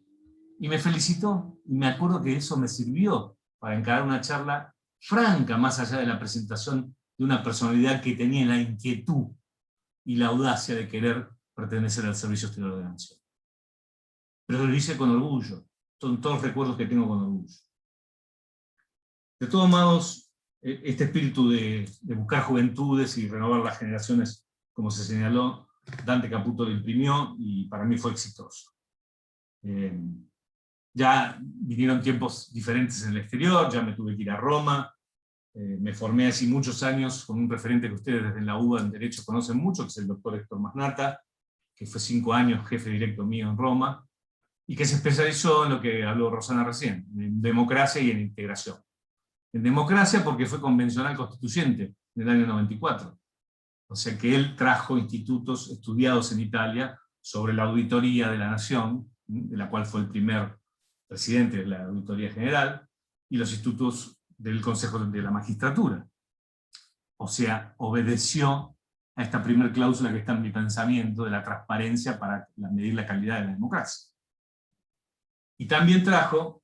Y me felicitó, y me acuerdo que eso me sirvió para encarar una charla franca, más allá de la presentación de una personalidad que tenía la inquietud y la audacia de querer pertenecer al Servicio Exterior de la Nación. Pero lo hice con orgullo, son todos recuerdos que tengo con orgullo. De todos modos, este espíritu de buscar juventudes y renovar las generaciones, como se señaló, Dante Caputo lo imprimió, y para mí fue exitoso. Ya vinieron tiempos diferentes en el exterior, ya me tuve que ir a Roma, Me formé así muchos años con un referente que ustedes desde la UBA en Derecho conocen mucho, que es el doctor Héctor Masnata, que fue 5 años jefe directo mío en Roma, y que se especializó en lo que habló Rosana recién, en democracia y en integración. En democracia porque fue convencional constituyente en el año 94. O sea que él trajo institutos estudiados en Italia sobre la auditoría de la nación, de la cual fue el primer presidente de la Auditoría General, y los institutos del Consejo de la Magistratura. O sea, obedeció a esta primera cláusula que está en mi pensamiento de la transparencia para medir la calidad de la democracia. Y también trajo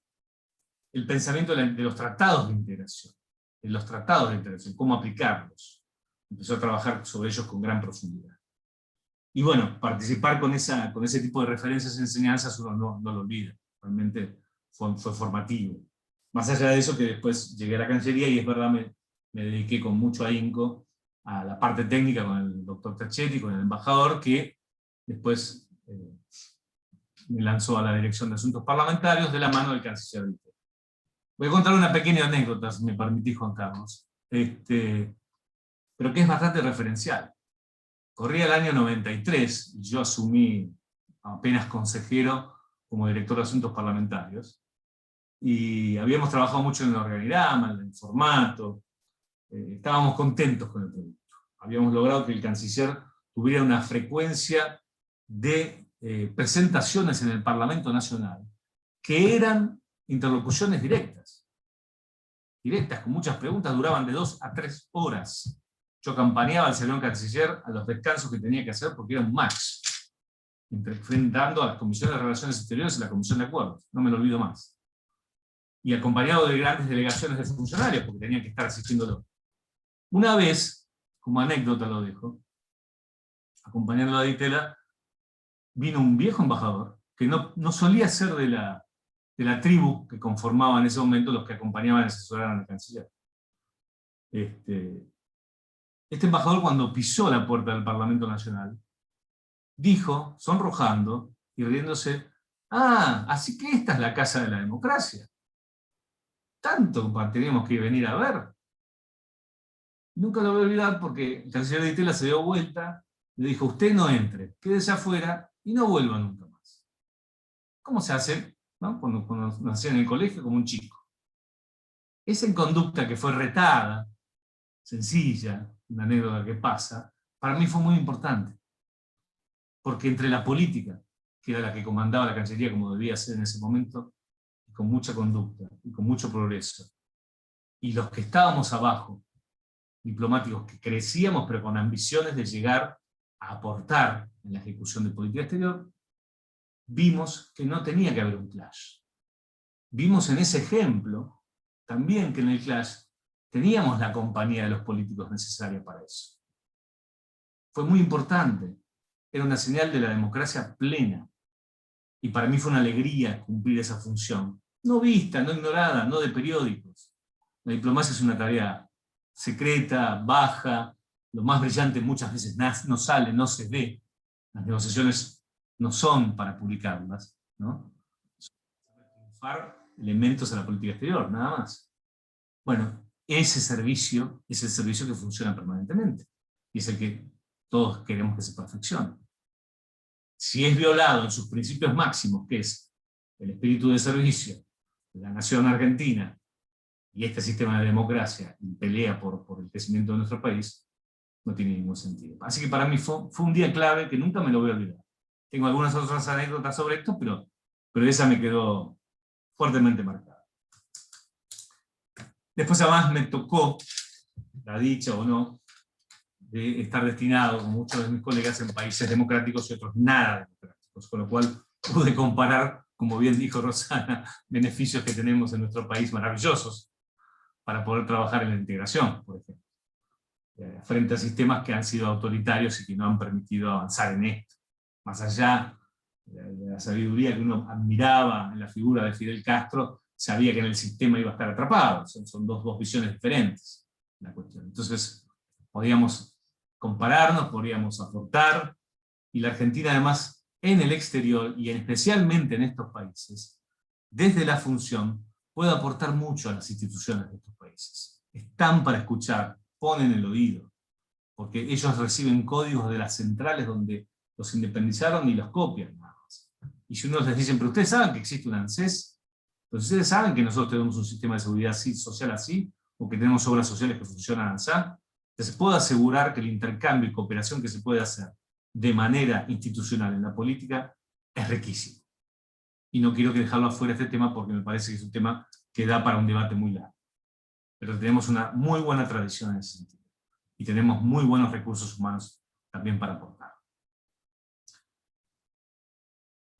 el pensamiento de los tratados de integración, cómo aplicarlos. Empezó a trabajar sobre ellos con gran profundidad. Y bueno, participar con ese tipo de referencias y enseñanzas uno no lo olvida. Realmente fue formativo. Más allá de eso, que después llegué a la Cancillería y es verdad, me dediqué con mucho ahínco a la parte técnica con el doctor Tachetti, con el embajador, que después me lanzó a la Dirección de Asuntos Parlamentarios de la mano del canciller Vitela. Voy a contar una pequeña anécdota, si me permitís, Juan Carlos, pero que es bastante referencial. Corría el año 93, y yo asumí apenas consejero como director de Asuntos Parlamentarios, y habíamos trabajado mucho en el organigrama, en el formato, estábamos contentos con el producto. Habíamos logrado que el canciller tuviera una frecuencia de presentaciones en el Parlamento Nacional, que eran interlocuciones directas, con muchas preguntas, duraban de 2 a 3 horas. Yo acompañaba al señor canciller a los descansos que tenía que hacer porque era un match, enfrentando a las comisiones de Relaciones Exteriores y la Comisión de Acuerdos, no me lo olvido más. Y acompañado de grandes delegaciones de funcionarios, porque tenían que estar asistiéndolo. Una vez, como anécdota lo dejo, acompañando a Ditela, vino un viejo embajador, que no solía ser de la tribu que conformaba en ese momento los que acompañaban y asesoraban al canciller. Este embajador, cuando pisó la puerta del Parlamento Nacional, dijo, sonrojando y riéndose, «Ah, así que esta es la casa de la democracia. Tanto teníamos que venir a ver». Nunca lo voy a olvidar porque el canciller Ditela se dio vuelta, le dijo, «Usted no entre, quédese afuera y no vuelva nunca más». ¿Cómo se hace, ¿no? Cuando nací en el colegio como un chico? Esa conducta que fue retada, sencilla, una anécdota que pasa, para mí fue muy importante. Porque entre la política, que era la que comandaba la Cancillería como debía ser en ese momento, con mucha conducta y con mucho progreso, y los que estábamos abajo, diplomáticos que crecíamos pero con ambiciones de llegar a aportar en la ejecución de política exterior, vimos que no tenía que haber un clash. Vimos en ese ejemplo también que en el clash teníamos la compañía de los políticos necesaria para eso. Fue muy importante, era una señal de la democracia plena, y para mí fue una alegría cumplir esa función. No vista, no ignorada, no de periódicos. La diplomacia es una tarea secreta, baja, lo más brillante muchas veces no sale, no se ve. Las negociaciones no son para publicarlas, ¿no? Son para triunfar elementos de la política exterior, nada más. Bueno, ese servicio es el servicio que funciona permanentemente, y es el que todos queremos que se perfeccione. Si es violado en sus principios máximos, que es el espíritu de servicio de la nación argentina, y este sistema de democracia y pelea por el crecimiento de nuestro país, no tiene ningún sentido. Así que para mí fue un día clave que nunca me lo voy a olvidar. Tengo algunas otras anécdotas sobre esto, pero esa me quedó fuertemente marcada. Después además me tocó, la dicha o no, de estar destinado, como muchos de mis colegas, en países democráticos y otros nada democráticos, con lo cual pude comparar, como bien dijo Rosana, beneficios que tenemos en nuestro país maravillosos, para poder trabajar en la integración, por ejemplo, frente a sistemas que han sido autoritarios y que no han permitido avanzar en esto. Más allá de la sabiduría que uno admiraba en la figura de Fidel Castro, sabía que en el sistema iba a estar atrapado. Son dos visiones diferentes la cuestión. Entonces, podíamos compararnos, podíamos aportar, y la Argentina además, en el exterior, y especialmente en estos países, desde la función, puede aportar mucho a las instituciones de estos países. están para escuchar, ponen el oído, porque ellos reciben códigos de las centrales donde los independizaron y los copian nada más. Y si uno les dice, pero ustedes saben que existe un ANSES, entonces ustedes saben que nosotros tenemos un sistema de seguridad social así, o que tenemos obras sociales que funcionan así, entonces puedo asegurar que el intercambio y cooperación que se puede hacer de manera institucional en la política es riquísimo. Y no quiero dejarlo afuera este tema porque me parece que es un tema que da para un debate muy largo. Pero tenemos una muy buena tradición en ese sentido. Y tenemos muy buenos recursos humanos también para aportar.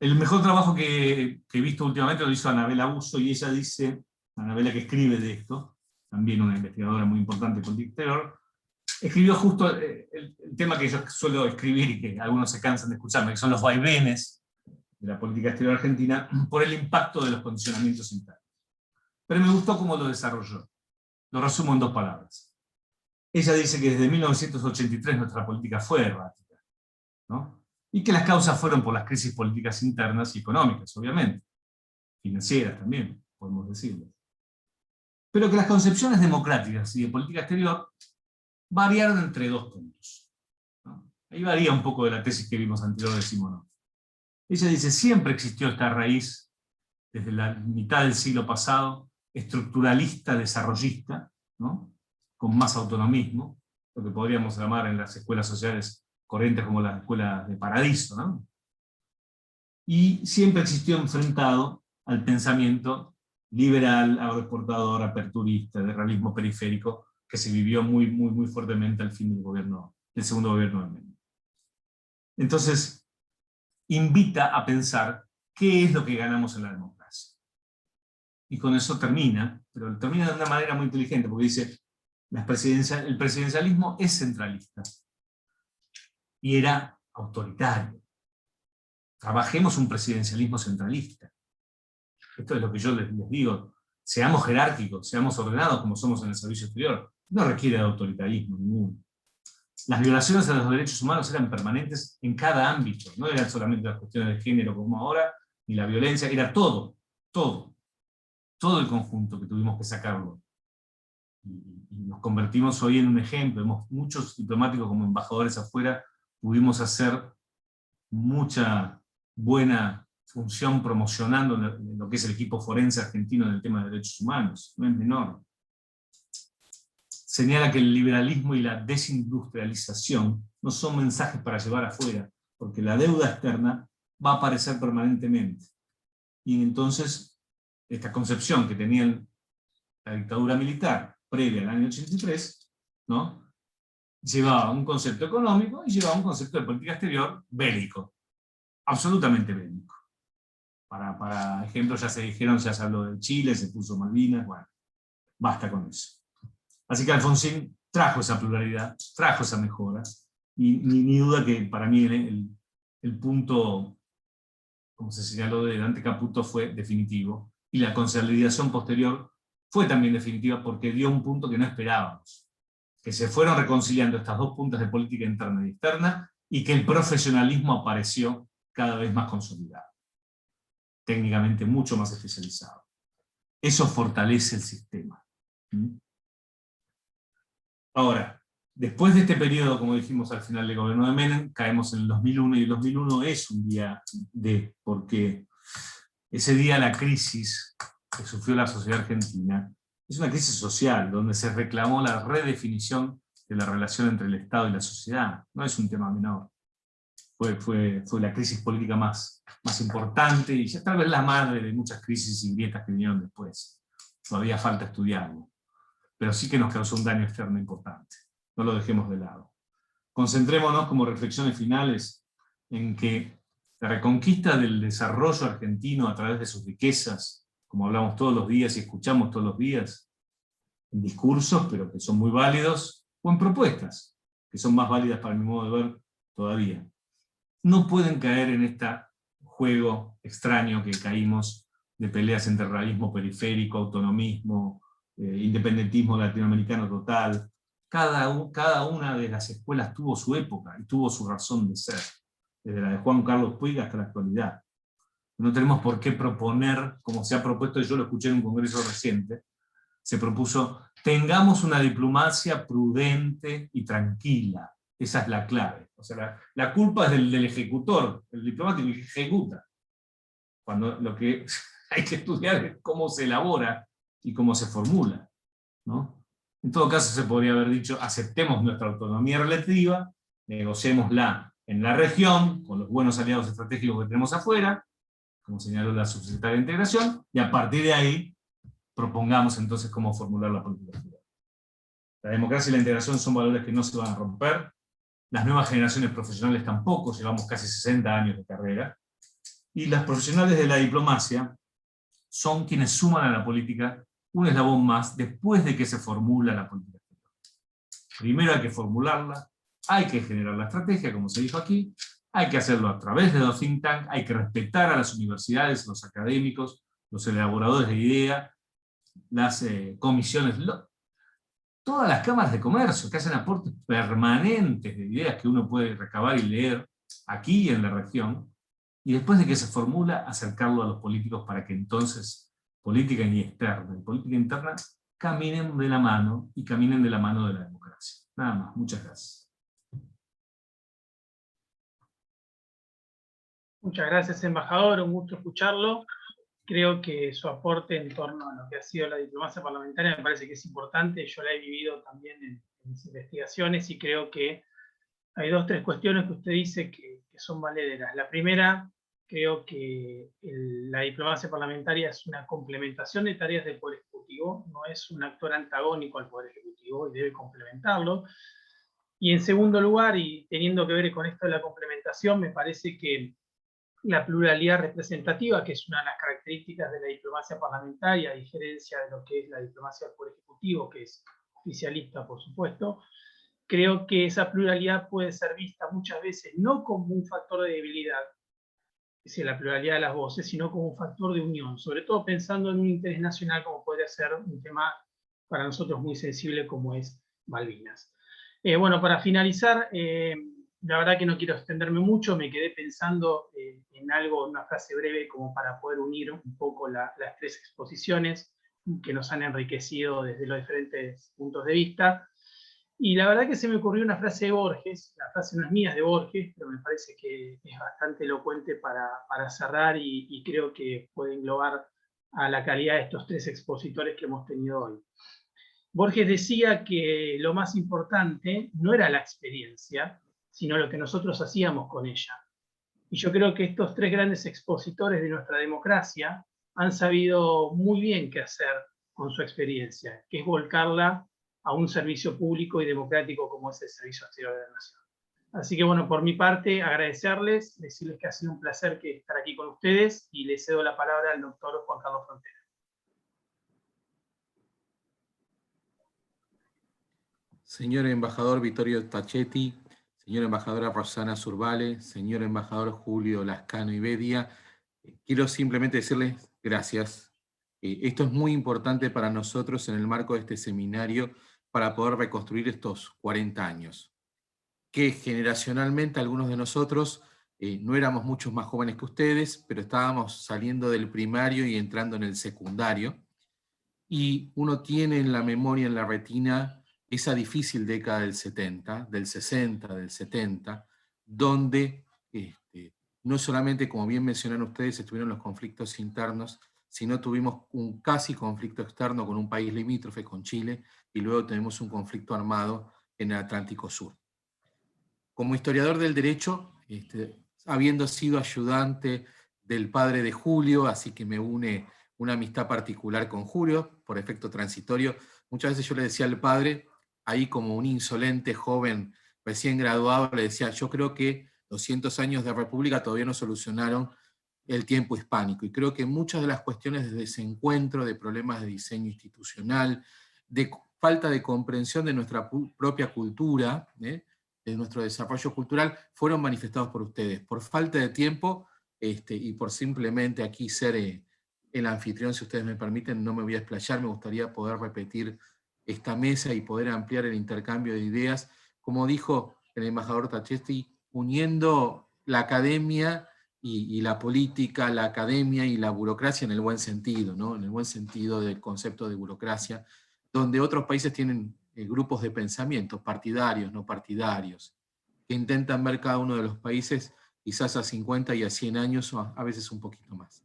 El mejor trabajo que he visto últimamente lo hizo Anabela Busso, y ella dice, Anabela que escribe de esto, también una investigadora muy importante de política exterior, escribió justo el tema que yo suelo escribir y que algunos se cansan de escucharme, que son los vaivenes de la política exterior argentina por el impacto de los condicionamientos internos. Pero me gustó cómo lo desarrolló. Lo resumo en 2 palabras. Ella dice que desde 1983 nuestra política fue errática, ¿no? Y que las causas fueron por las crisis políticas internas y económicas, obviamente. Financieras también, podemos decirlo. Pero que las concepciones democráticas y de política exterior variaron entre 2 puntos, ¿no? Ahí varía un poco de la tesis que vimos anterior de Simonov. Ella dice, siempre existió esta raíz, desde la mitad del siglo pasado, estructuralista, desarrollista, ¿no? Con más autonomismo, lo que podríamos llamar en las escuelas sociales corrientes como las escuelas de Paradiso, ¿no? Y siempre existió enfrentado al pensamiento liberal, agroexportador, aperturista, de realismo periférico, que se vivió muy, muy, muy fuertemente al fin del segundo gobierno de Menem. Entonces, invita a pensar qué es lo que ganamos en la democracia. Y con eso termina, pero termina de una manera muy inteligente, porque dice, el presidencialismo es centralista y era autoritario. Trabajemos un presidencialismo centralista. Esto es lo que yo les digo, seamos jerárquicos, seamos ordenados como somos en el servicio exterior. No requiere de autoritarismo ninguno. Las violaciones a los derechos humanos eran permanentes en cada ámbito, no eran solamente las cuestiones de género como ahora, ni la violencia, era todo el conjunto que tuvimos que sacarlo. Y nos convertimos hoy en un ejemplo, muchos diplomáticos como embajadores afuera pudimos hacer mucha buena función promocionando lo que es el equipo forense argentino en el tema de derechos humanos, no es menor. Señala que el liberalismo y la desindustrialización no son mensajes para llevar afuera, porque la deuda externa va a aparecer permanentemente. Y entonces, esta concepción que tenía la dictadura militar previa al año 83, ¿no? Llevaba un concepto económico y llevaba un concepto de política exterior bélico, absolutamente bélico. Para ejemplo, ya se habló de Chile, se puso Malvinas, bueno, basta con eso. Así que Alfonsín trajo esa pluralidad, trajo esa mejora, y ni duda que para mí el punto, como se señaló de Dante Caputo, fue definitivo, y la consolidación posterior fue también definitiva porque dio un punto que no esperábamos, que se fueron reconciliando estas 2 puntas de política interna y externa, y que el profesionalismo apareció cada vez más consolidado, técnicamente mucho más especializado. Eso fortalece el sistema. Ahora, después de este periodo, como dijimos al final del gobierno de Menem, caemos en el 2001, y el 2001 es un día porque ese día la crisis que sufrió la sociedad argentina es una crisis social, donde se reclamó la redefinición de la relación entre el Estado y la sociedad. No es un tema menor. Fue la crisis política más importante, y ya tal vez la madre de muchas crisis y grietas que vinieron después. Todavía falta estudiarlo, pero sí que nos causó un daño externo importante. No lo dejemos de lado. Concentrémonos como reflexiones finales en que la reconquista del desarrollo argentino a través de sus riquezas, como hablamos todos los días y escuchamos todos los días, en discursos, pero que son muy válidos, o en propuestas, que son más válidas para mi modo de ver todavía, no pueden caer en este juego extraño que caímos de peleas entre realismo periférico, autonomismo, independentismo latinoamericano total. Cada una de las escuelas tuvo su época y tuvo su razón de ser, desde la de Juan Carlos Puig hasta la actualidad. No tenemos por qué proponer, como se ha propuesto, y yo lo escuché en un congreso reciente, se propuso, tengamos una diplomacia prudente y tranquila. Esa es la clave. O sea, la culpa es del ejecutor, el diplomático que ejecuta. Cuando lo que hay que estudiar es cómo se elabora y cómo se formula, ¿no? En todo caso se podría haber dicho, aceptemos nuestra autonomía relativa, negociémosla en la región, con los buenos aliados estratégicos que tenemos afuera, como señaló la subsecretaria de Integración, y a partir de ahí propongamos entonces cómo formular la política exterior. La democracia y la integración son valores que no se van a romper, las nuevas generaciones profesionales tampoco, llevamos casi 60 años de carrera, y las profesionales de la diplomacia son quienes suman a la política un eslabón más después de que se formula la política exterior. Primero hay que formularla, hay que generar la estrategia, como se dijo aquí, hay que hacerlo a través de los think tanks, hay que respetar a las universidades, los académicos, los elaboradores de ideas, las comisiones, todas las cámaras de comercio que hacen aportes permanentes de ideas que uno puede recabar y leer aquí en la región, y después de que se formula, acercarlo a los políticos para que entonces política externa y política interna caminen de la mano, y caminen de la mano de la democracia. Nada más, muchas gracias. Muchas gracias, embajador, un gusto escucharlo. Creo que su aporte en torno a lo que ha sido la diplomacia parlamentaria me parece que es importante. Yo la he vivido también en mis investigaciones y creo que hay 2 o 3 cuestiones que usted dice que son valederas. La primera, creo que la diplomacia parlamentaria es una complementación de tareas del Poder Ejecutivo, no es un actor antagónico al Poder Ejecutivo y debe complementarlo. Y en segundo lugar, y teniendo que ver con esto de la complementación, me parece que la pluralidad representativa, que es una de las características de la diplomacia parlamentaria, a diferencia de lo que es la diplomacia del Poder Ejecutivo, que es oficialista, por supuesto, creo que esa pluralidad puede ser vista muchas veces no como un factor de debilidad, es decir, la pluralidad de las voces, sino como un factor de unión, sobre todo pensando en un interés nacional como podría ser un tema para nosotros muy sensible como es Malvinas. Bueno, para finalizar, la verdad que no quiero extenderme mucho, me quedé pensando en algo, una frase breve como para poder unir un poco las 3 exposiciones que nos han enriquecido desde los diferentes puntos de vista. Y la verdad que se me ocurrió una frase de Borges, la frase no es mía, es de Borges, pero me parece que es bastante elocuente para cerrar y creo que puede englobar a la calidad de estos 3 expositores que hemos tenido hoy. Borges decía que lo más importante no era la experiencia, sino lo que nosotros hacíamos con ella. Y yo creo que estos 3 grandes expositores de nuestra democracia han sabido muy bien qué hacer con su experiencia, que es volcarla a un servicio público y democrático como es el Servicio Exterior de la Nación. Así que bueno, por mi parte, agradecerles, decirles que ha sido un placer estar aquí con ustedes y les cedo la palabra al doctor Juan Carlos Frontera. Señor embajador Vittorio Tacchetti, señora embajadora Rosana Zurbale, señor embajador Julio Lascano Ibedia, quiero simplemente decirles gracias. Esto es muy importante para nosotros en el marco de este seminario para poder reconstruir estos 40 años. Que generacionalmente algunos de nosotros no éramos muchos más jóvenes que ustedes, pero estábamos saliendo del primario y entrando en el secundario. Y uno tiene en la memoria, en la retina, esa difícil década del 70, del 60, del 70, donde no solamente, como bien mencionaron ustedes, estuvieron los conflictos internos, sino tuvimos un casi conflicto externo con un país limítrofe, con Chile, y luego tenemos un conflicto armado en el Atlántico Sur. Como historiador del derecho, habiendo sido ayudante del padre de Julio, así que me une una amistad particular con Julio, por efecto transitorio, muchas veces yo le decía al padre, ahí como un insolente joven recién graduado, le decía, yo creo que 200 años de república todavía no solucionaron el tiempo hispánico, y creo que muchas de las cuestiones de desencuentro, de problemas de diseño institucional, de falta de comprensión de nuestra propia cultura, de nuestro desarrollo cultural, fueron manifestados por ustedes, por falta de tiempo, y por simplemente aquí ser el anfitrión, si ustedes me permiten, no me voy a explayar, me gustaría poder repetir esta mesa y poder ampliar el intercambio de ideas, como dijo el embajador Tacchetti, uniendo la academia y la política, la academia y la burocracia en el buen sentido, ¿no? En el buen sentido del concepto de burocracia, donde otros países tienen grupos de pensamiento, partidarios, no partidarios, que intentan ver cada uno de los países quizás a 50 y a 100 años, o a veces un poquito más.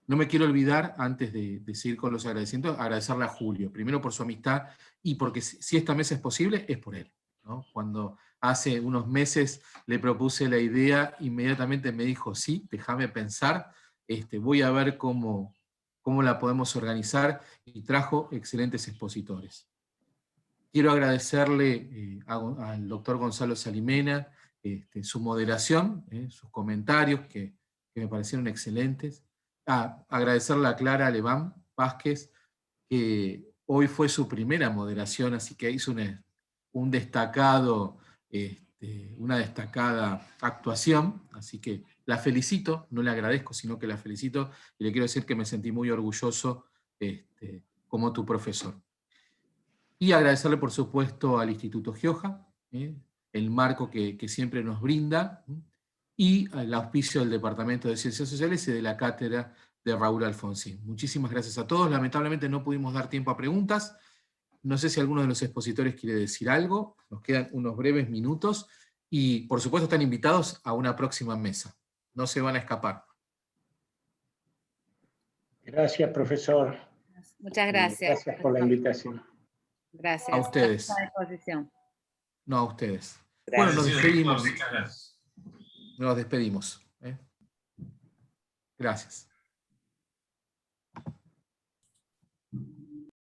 No me quiero olvidar, antes de seguir con los agradecimientos, agradecerle a Julio, primero por su amistad, y porque si esta mesa es posible, es por él, ¿no? Cuando hace unos meses le propuse la idea, inmediatamente me dijo, sí, déjame pensar, voy a ver cómo la podemos organizar, y trajo excelentes expositores. Quiero agradecerle al doctor Gonzalo Salimena su moderación, sus comentarios que me parecieron excelentes. Agradecerle a Clara Leván Vázquez, que hoy fue su primera moderación, así que hizo una destacada actuación, así que la felicito, no le agradezco, sino que la felicito, y le quiero decir que me sentí muy orgulloso como tu profesor. Y agradecerle, por supuesto, al Instituto Gioja, el marco que siempre nos brinda, y el auspicio del Departamento de Ciencias Sociales y de la cátedra de Raúl Alfonsín. Muchísimas gracias a todos. Lamentablemente no pudimos dar tiempo a preguntas. No sé si alguno de los expositores quiere decir algo. Nos quedan unos breves minutos y, por supuesto, están invitados a una próxima mesa. No se van a escapar. Gracias, profesor. Muchas gracias. Gracias por la invitación. Gracias. A ustedes. A disposición. No, a ustedes. Gracias. Bueno, nos despedimos. Muchas gracias. Nos despedimos. Gracias.